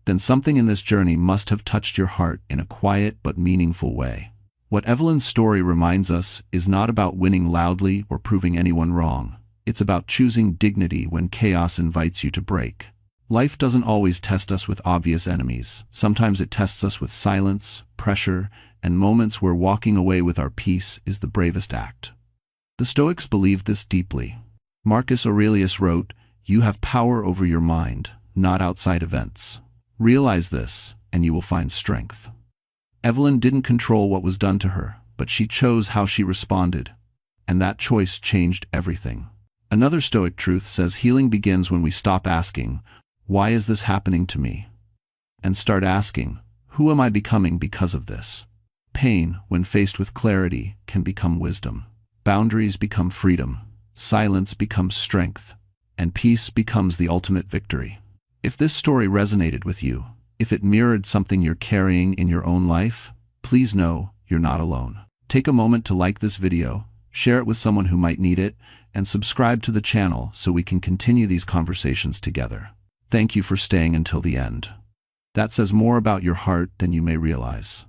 [SPEAKER 1] then something in this journey must have touched your heart in a quiet but meaningful way. What Evelyn's story reminds us is not about winning loudly or proving anyone wrong. It's about choosing dignity when chaos invites you to break. Life doesn't always test us with obvious enemies. Sometimes it tests us with silence, pressure, and moments where walking away with our peace is the bravest act. The Stoics believed this deeply. Marcus Aurelius wrote, "You have power over your mind, not outside events. Realize this, and you will find strength." Evelyn didn't control what was done to her, but she chose how she responded, and that choice changed everything. Another Stoic truth says healing begins when we stop asking, "Why is this happening to me?" and start asking, "Who am I becoming because of this?" Pain, when faced with clarity, can become wisdom. Boundaries become freedom. Silence becomes strength. And peace becomes the ultimate victory. If this story resonated with you, if it mirrored something you're carrying in your own life, please know you're not alone. Take a moment to like this video, share it with someone who might need it, and subscribe to the channel so we can continue these conversations together. Thank you for staying until the end. That says more about your heart than you may realize.